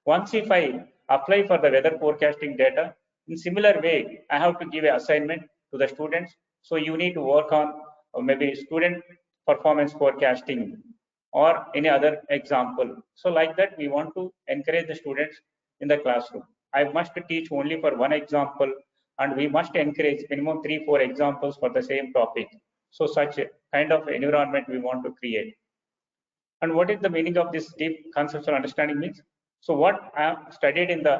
Once if I apply for the weather forecasting data, in similar way, I have to give an assignment to the students. So you need to work on maybe student performance forecasting or any other example. So like that, we want to encourage the students in the classroom. I must teach only for one example and we must encourage minimum 3-4 examples for the same topic. So such a kind of environment we want to create. And what is the meaning of this deep conceptual understanding means? So what I have studied in the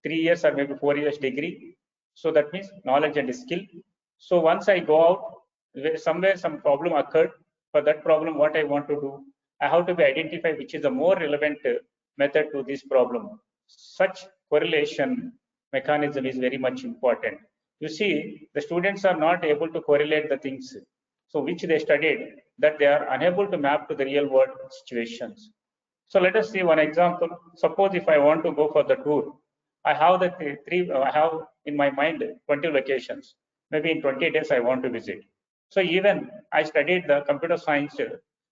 3 years or maybe 4 years degree, so that means knowledge and skill. So once I go out, somewhere some problem occurred. For that problem, what I want to do, I have to be identify which is the more relevant method to this problem. Such correlation mechanism is very much important. You see, the students are not able to correlate the things, so which they studied, that they are unable to map to the real world situations. So let us see one example. Suppose if I want to go for the tour, I have I have in my mind 20 locations. Maybe in 20 days I want to visit. So even I studied the computer science,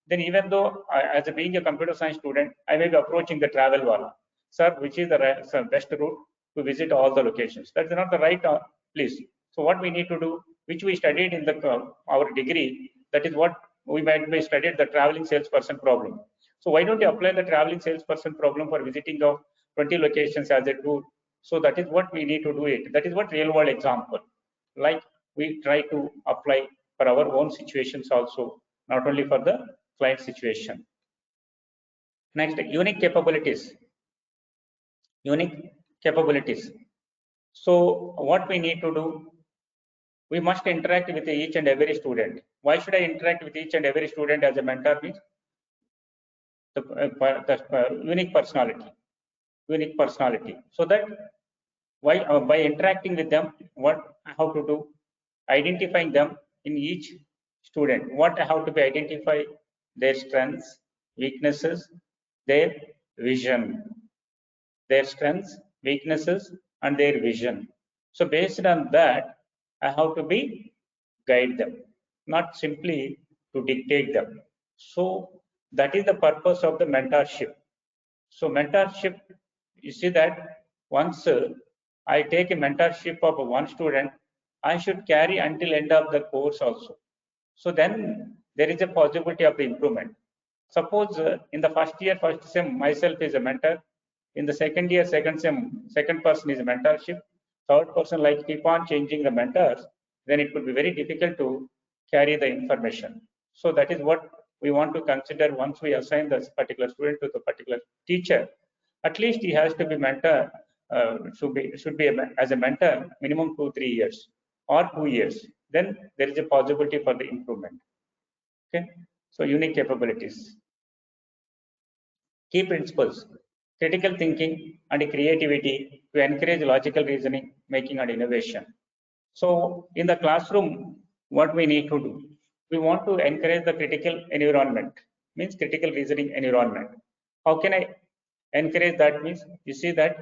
then even though as being a computer science student, I may be approaching the travel wala. Sir, which is the best route to visit all the locations? That's not the right place. So what we need to do, which we studied in the our degree, that is what we might be studied the traveling salesperson problem. So why don't you apply the traveling salesperson problem for visiting of 20 locations as a tour? So that is what we need to do it. That is what real world example. Like we try to apply for our own situations also, not only for the client situation. Next, unique capabilities. Unique capabilities. So what we need to do, we must interact with each and every student. Why should I interact with each and every student as a mentor? Means the unique personality. So that why by interacting with them, what I have to do, identifying them in each student. What I have to be identify their strengths, weaknesses, their vision, their strengths, weaknesses, and their vision. So based on that, I have to be guide them, not simply to dictate them. So that is the purpose of the mentorship. So mentorship, you see that once I take a mentorship of one student, I should carry until end of the course also. So then there is a possibility of the improvement. Suppose in the first year, first sem, myself is a mentor. In the second year, second sem, second person is a mentorship. Third person like keep on changing the mentors, then it could be very difficult to carry the information. So that is what we want to consider once we assign this particular student to the particular teacher. At least he has to be mentor, should be as a mentor minimum 2-3 years or 2 years. Then there is a possibility for the improvement. Okay, so unique capabilities. Key principles: critical thinking and creativity to encourage logical reasoning, making, and innovation. So in the classroom, what we need to do, we want to encourage the critical environment, means critical reasoning environment. How can I encourage that? Means you see that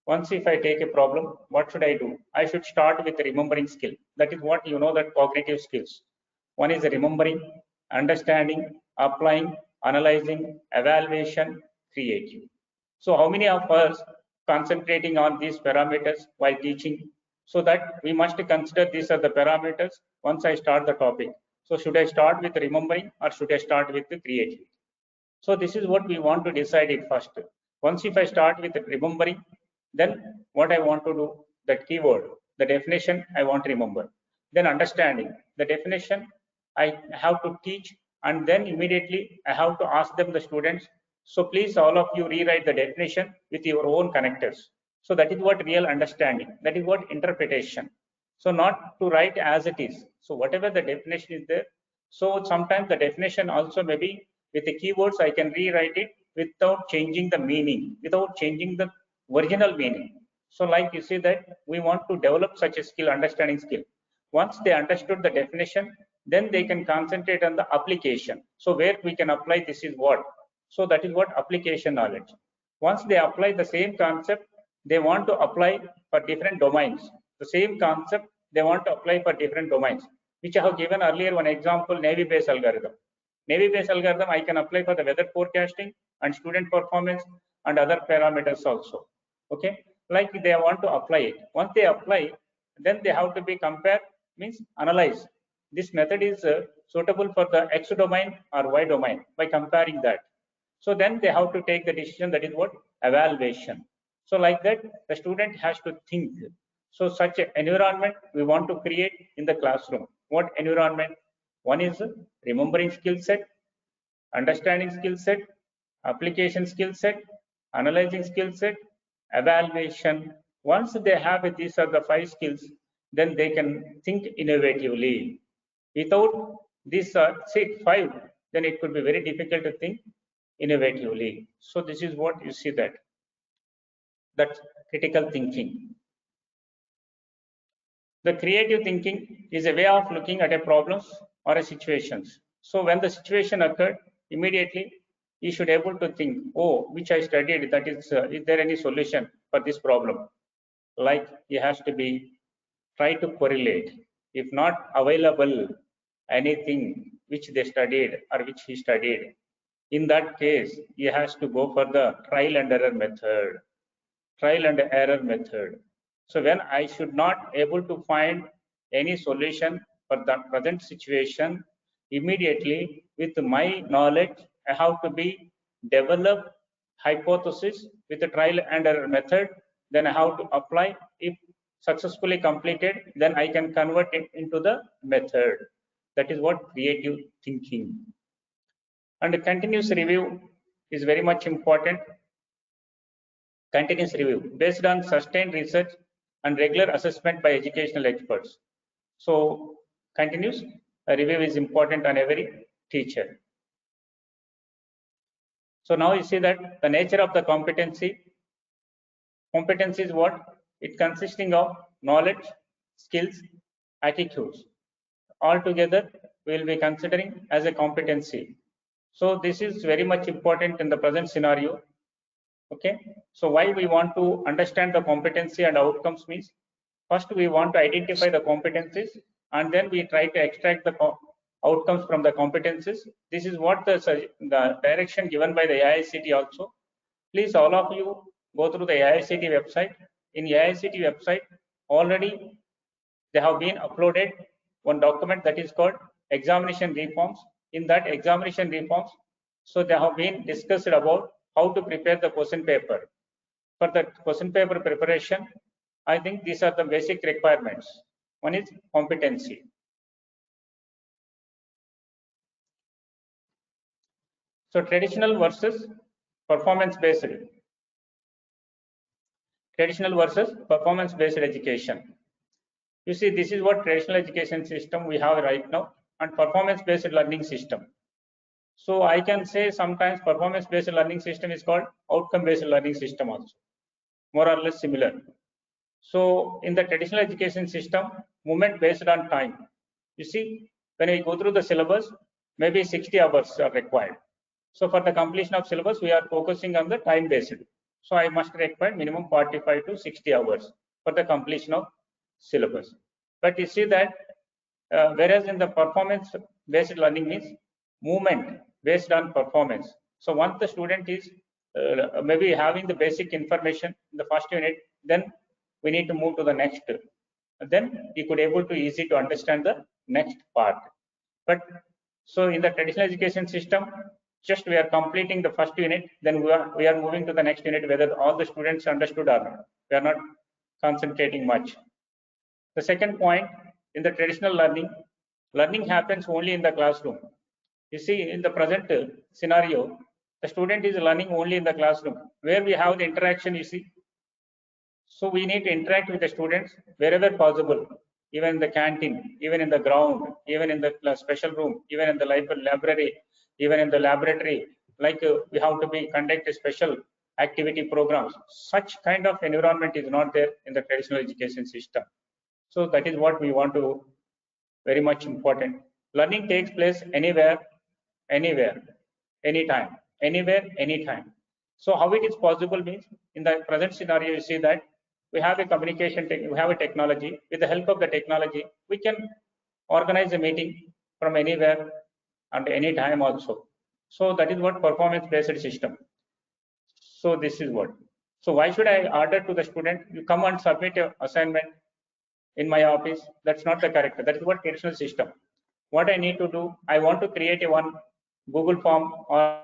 once if I take a problem, what should I do? I should start with remembering skill. That is what you know, that cognitive skills. One is remembering, understanding, applying, analyzing, evaluation, creative. So how many of us concentrating on these parameters while teaching? So that we must consider these are the parameters once I start the topic. So should I start with remembering or should I start with the creativity? So this is what we want to decide it first. Once if I start with remembering, then what I want to do, that keyword, the definition I want to remember. Then understanding, the definition I have to teach, and then immediately I have to ask them, the students. So please all of you rewrite the definition with your own connectors. So that is what real understanding, that is what interpretation. So not to write as it is. So whatever the definition is there. So sometimes the definition also maybe with the keywords I can rewrite it without changing the meaning, without changing the original meaning. So like you see that we want to develop such a skill, understanding skill. Once they understood the definition, then they can concentrate on the application. So where we can apply this is what. So that is what application knowledge. Once they apply the same concept, they want to apply for different domains. The same concept they want to apply for different domains, which I have given earlier one example, Navy-based algorithm. Navy-based algorithm I can apply for the weather forecasting and student performance and other parameters also. Okay, like they want to apply it. Once they apply, then they have to be compared, means analyze. This method is suitable for the X domain or Y domain by comparing that. So then they have to take the decision, that is what evaluation. So like that, the student has to think. So such an environment we want to create in the classroom. What environment? One is remembering skill set, understanding skill set, application skill set, analyzing skill set, evaluation. Once they have it, these are the 5 skills, then they can think innovatively. Without these 5, then it could be very difficult to think innovatively. So this is what you see, that's critical thinking. The creative thinking is a way of looking at a problems or a situations. So when the situation occurred, immediately you should able to think, oh, which I studied, that is there any solution for this problem? Like he has to be try to correlate. If not available anything which they studied or which he studied, in that case, he has to go for the trial and error method. Trial and error method. So when I should not able to find any solution for the present situation, immediately with my knowledge, I have to be develop hypothesis with the trial and error method. Then I have to apply. If successfully completed, then I can convert it into the method. That is what creative thinking. And continuous review is very much important. Continuous review based on sustained research and regular assessment by educational experts. So continuous review is important on every teacher. So now you see that the nature of the competency is what? It consisting of knowledge, skills, attitudes. All together we will be considering as a competency. So this is very much important in the present scenario. Okay, so why we want to understand the competency and outcomes means, first we want to identify the competencies and then we try to extract the outcomes from the competencies. This is what the direction given by the AICT also. Please all of you go through the AICT website. In AICT website already they have been uploaded one document that is called examination reforms. In that examination reforms, so they have been discussed about how to prepare the question paper. For the question paper preparation, I think these are the basic requirements. One is competency. So traditional versus performance-based. Traditional versus performance-based education. You see, this is what traditional education system we have right now and performance-based learning system. So I can say sometimes performance-based learning system is called outcome-based learning system also, more or less similar. So in the traditional education system, movement based on time. You see, when we go through the syllabus, maybe 60 hours are required. So for the completion of syllabus, we are focusing on the time based. So I must require minimum 45 to 60 hours for the completion of syllabus. But you see that whereas in the performance based learning means movement based on performance. So once the student is maybe having the basic information in the first unit, then we need to move to the next. Then you could able to easy to understand the next part. But so in the traditional education system, just we are completing the first unit, then we are moving to the next unit whether all the students understood or not. We are not concentrating much. The second point, in the traditional learning happens only in the classroom. You see, in the present scenario, the student is learning only in the classroom where we have the interaction, you see. So we need to interact with the students wherever possible, even in the canteen, even in the ground, even in the special room, even in the library, even in the laboratory. Like we have to be conduct a special activity programs. Such kind of environment is not there in the traditional education system. So that is what we want to very much important. Learning takes place anywhere, anytime, anywhere, anytime. So how it is possible means in the present scenario, you see that we have a communication, we have a technology. With the help of the technology, we can organize a meeting from anywhere and any time also. So that is what performance-based system. So this is what. So why should I order to the student, you come and submit your assignment in my office? That's not the correct. That is what traditional system. What I need to do, I want to create a one Google form or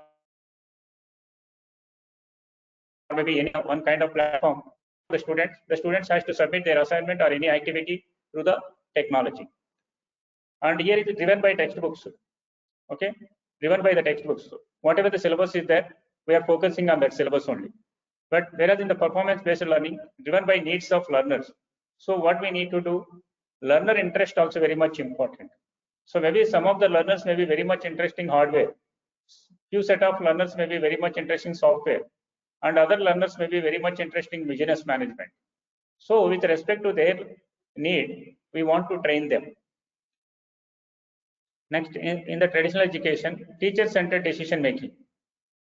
maybe any one kind of platform the students has to submit their assignment or any activity through the technology. And here it is driven by textbooks. Okay, driven by the textbooks. Whatever the syllabus is there, we are focusing on that syllabus only. But whereas in the performance-based learning, driven by needs of learners. So what we need to do, learner interest also very much important. So maybe some of the learners may be very much interested in hardware. Few set of learners may be very much interested in software, and other learners may be very much interested in business management. So with respect to their need, we want to train them. Next, in the traditional education, teacher-centered decision making.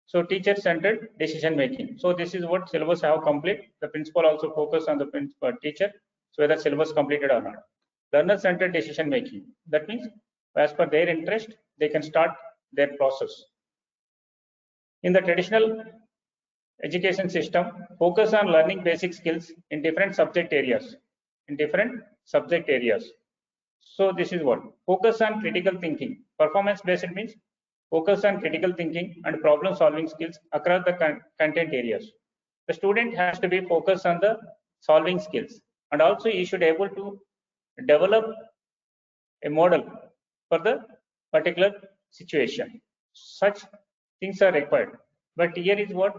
So teacher-centered decision making. So this is what syllabus I have complete. The principal also focus on the principal teacher, so whether syllabus completed or not. Learner-centered decision making. That means as per their interest, they can start their process. In the traditional education system, focus on learning basic skills in different subject areas. So this is what focus on critical thinking. Performance-based means focus on critical thinking and problem-solving skills across the content areas. The student has to be focused on the solving skills, and also he should be able to develop a model for the particular situation. Such things are required. But here is what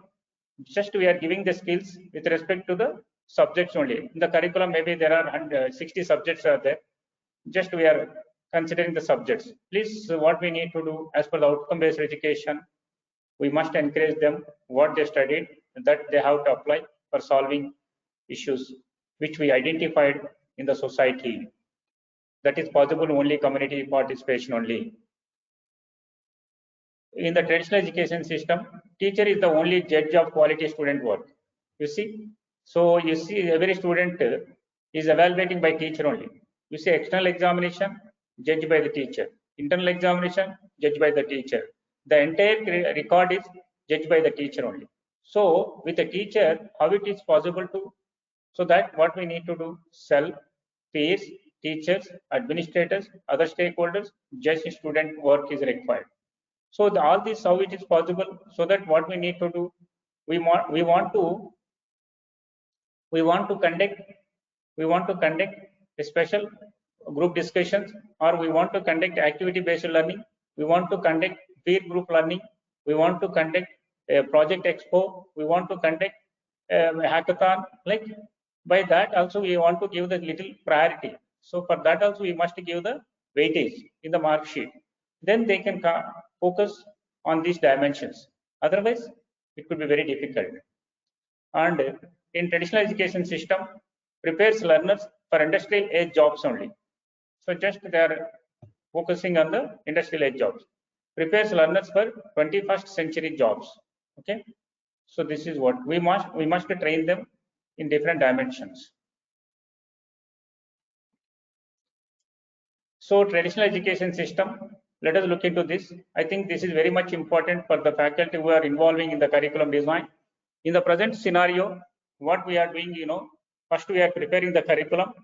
just we are giving the skills with respect to the subjects only. In the curriculum, maybe there are 60 subjects are there. Just we are considering the subjects. Please, what we need to do as per the outcome-based education, we must encourage them what they studied, that they have to apply for solving issues which we identified in the society. That is possible only community participation only. In the traditional education system, teacher is the only judge of quality student work. You see, so you see every student is evaluating by teacher only. You see external examination judged by the teacher, internal examination judged by the teacher. The entire record is judged by the teacher only. So with the teacher, how it is possible to, so that what we need to do, self, peers, teachers, administrators, other stakeholders, judge student work is required. So all this how it is possible, so that what we need to do, we want to conduct a special group discussions, or we want to conduct activity based learning, we want to conduct peer group learning, we want to conduct a project expo, we want to conduct a hackathon. Like by that also we want to give the little priority. So for that also we must give the weightage in the mark sheet. Then they can focus on these dimensions. Otherwise, it could be very difficult. And in traditional education system, prepares learners for industrial age jobs only. So just they are focusing on the industrial age jobs. Prepares learners for 21st century jobs. Okay. So this is what we must train them in different dimensions. So traditional education system, let us look into this. I think this is very much important for the faculty who are involving in the curriculum design. In the present scenario, what we are doing, first we are preparing the curriculum,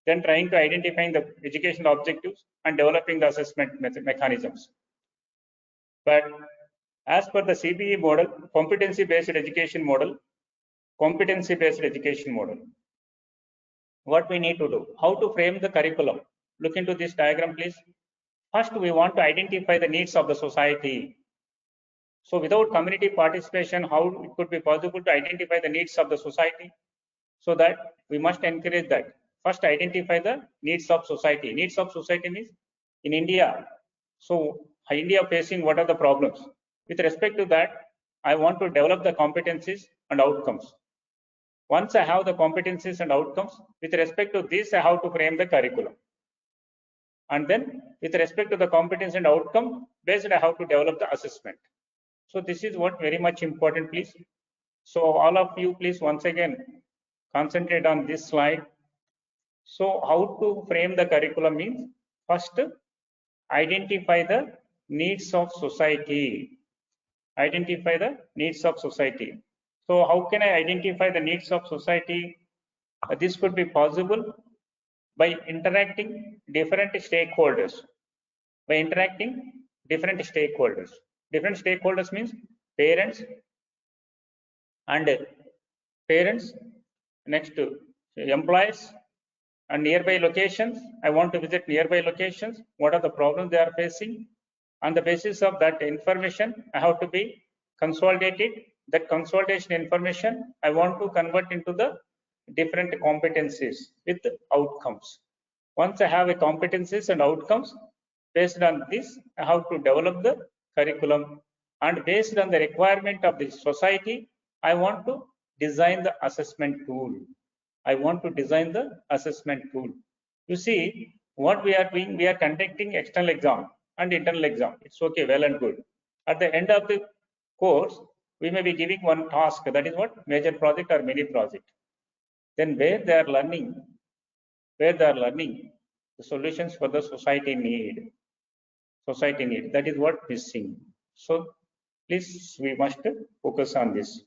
then trying to identifying the educational objectives and developing the assessment mechanisms. But as per the CBE model, competency-based education model, what we need to do, how to frame the curriculum. Look into this diagram, please. First, we want to identify the needs of the society. So without community participation, how it could be possible to identify the needs of the society? So that we must encourage that. First, identify the needs of society. Needs of society means in India. So India facing what are the problems? With respect to that, I want to develop the competencies and outcomes. Once I have the competencies and outcomes, with respect to this, I have to frame the curriculum. And then with respect to the competence and outcome based, I have to develop the assessment. So this is what very much important, please. So all of you, please once again concentrate on this slide. So how to frame the curriculum means, first identify the needs of society. Identify the needs of society. So how can I identify the needs of society? This could be possible by interacting different stakeholders. By interacting different stakeholders. Different stakeholders means parents, Next, employees and nearby locations. I want to visit nearby locations. What are the problems they are facing? On the basis of that information, I have to be consolidated. That consolidation information, I want to convert into the different competencies with outcomes. Once I have a competencies and outcomes, based on this, I have to develop the curriculum, and based on the requirement of the society, I want to design the assessment tool. I want to design the assessment tool. You see, what we are doing, we are conducting external exam and internal exam. It's okay, well and good. At the end of the course, we may be giving one task, that is what, major project or mini project. Then where they are learning, the solutions for the society need. That is what missing. So please, we must focus on this.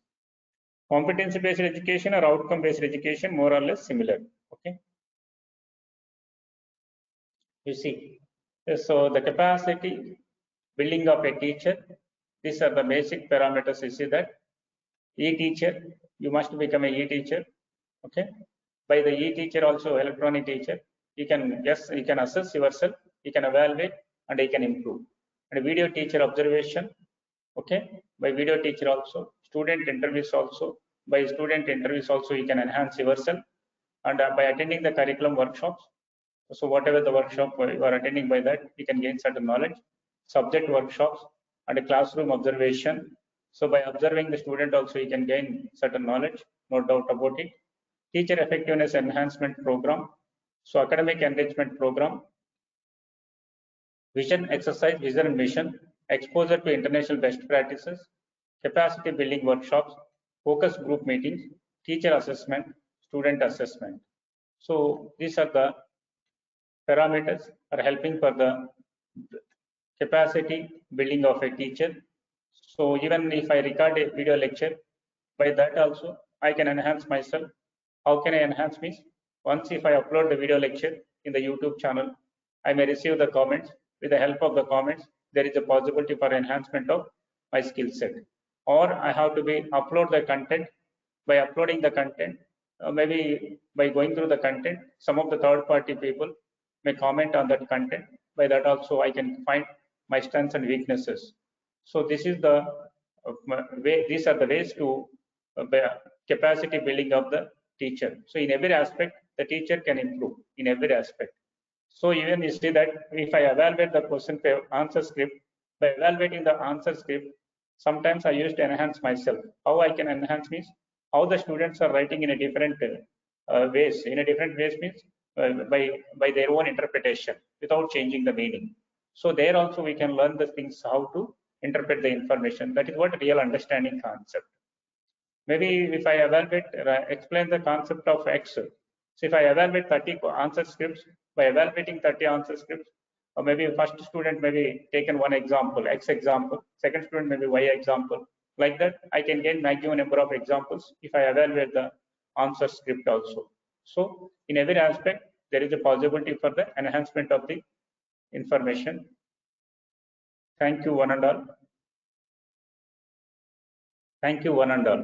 Competency based education or outcome based education, more or less similar. Okay. You see, so the capacity building of a teacher, these are the basic parameters. You see that e-teacher, you must become a e-teacher. Okay. By the e-teacher also electronic teacher, you can, yes, you can assess yourself, you can evaluate, and you can improve. And video teacher observation. Okay. By video teacher also, student interviews also. By student interviews also, you can enhance yourself. And by attending the curriculum workshops, so whatever the workshop you are attending, by that you can gain certain knowledge. Subject workshops and classroom observation. So by observing the student also, you can gain certain knowledge, no doubt about it. Teacher effectiveness enhancement program. So academic enrichment program. Vision exercise, vision and mission. Exposure to international best practices. Capacity building workshops. Focus group meetings. Teacher assessment. Student assessment. So these are the parameters are helping for the capacity building of a teacher. So even if I record a video lecture, by that also I can enhance myself. How can I enhance me? Once if I upload the video lecture in the YouTube channel, I may receive the comments. With the help of the comments, there is a possibility for enhancement of my skill set. Or I have to upload the content. By uploading the content, maybe by going through the content, some of the third-party people may comment on that content. By that also I can find my strengths and weaknesses. So this is the way. These are the ways to capacity building of the teacher. So in every aspect, the teacher can improve in every aspect. So even you see that if I evaluate the question answer script, by evaluating the answer script, sometimes I used to enhance myself. How I can enhance means how the students are writing in a different ways. In a different ways means by their own interpretation without changing the meaning. So there also we can learn the things how to interpret the information. That is what real understanding concept. Maybe if I evaluate, explain the concept of X. So if I evaluate 30 answer scripts, by evaluating 30 answer scripts, or maybe first student maybe taken one example, X example, second student maybe Y example. Like that, I can gain maximum number of examples if I evaluate the answer script also. So in every aspect, there is a possibility for the enhancement of the information. Thank you, one and all. Thank you, one and all.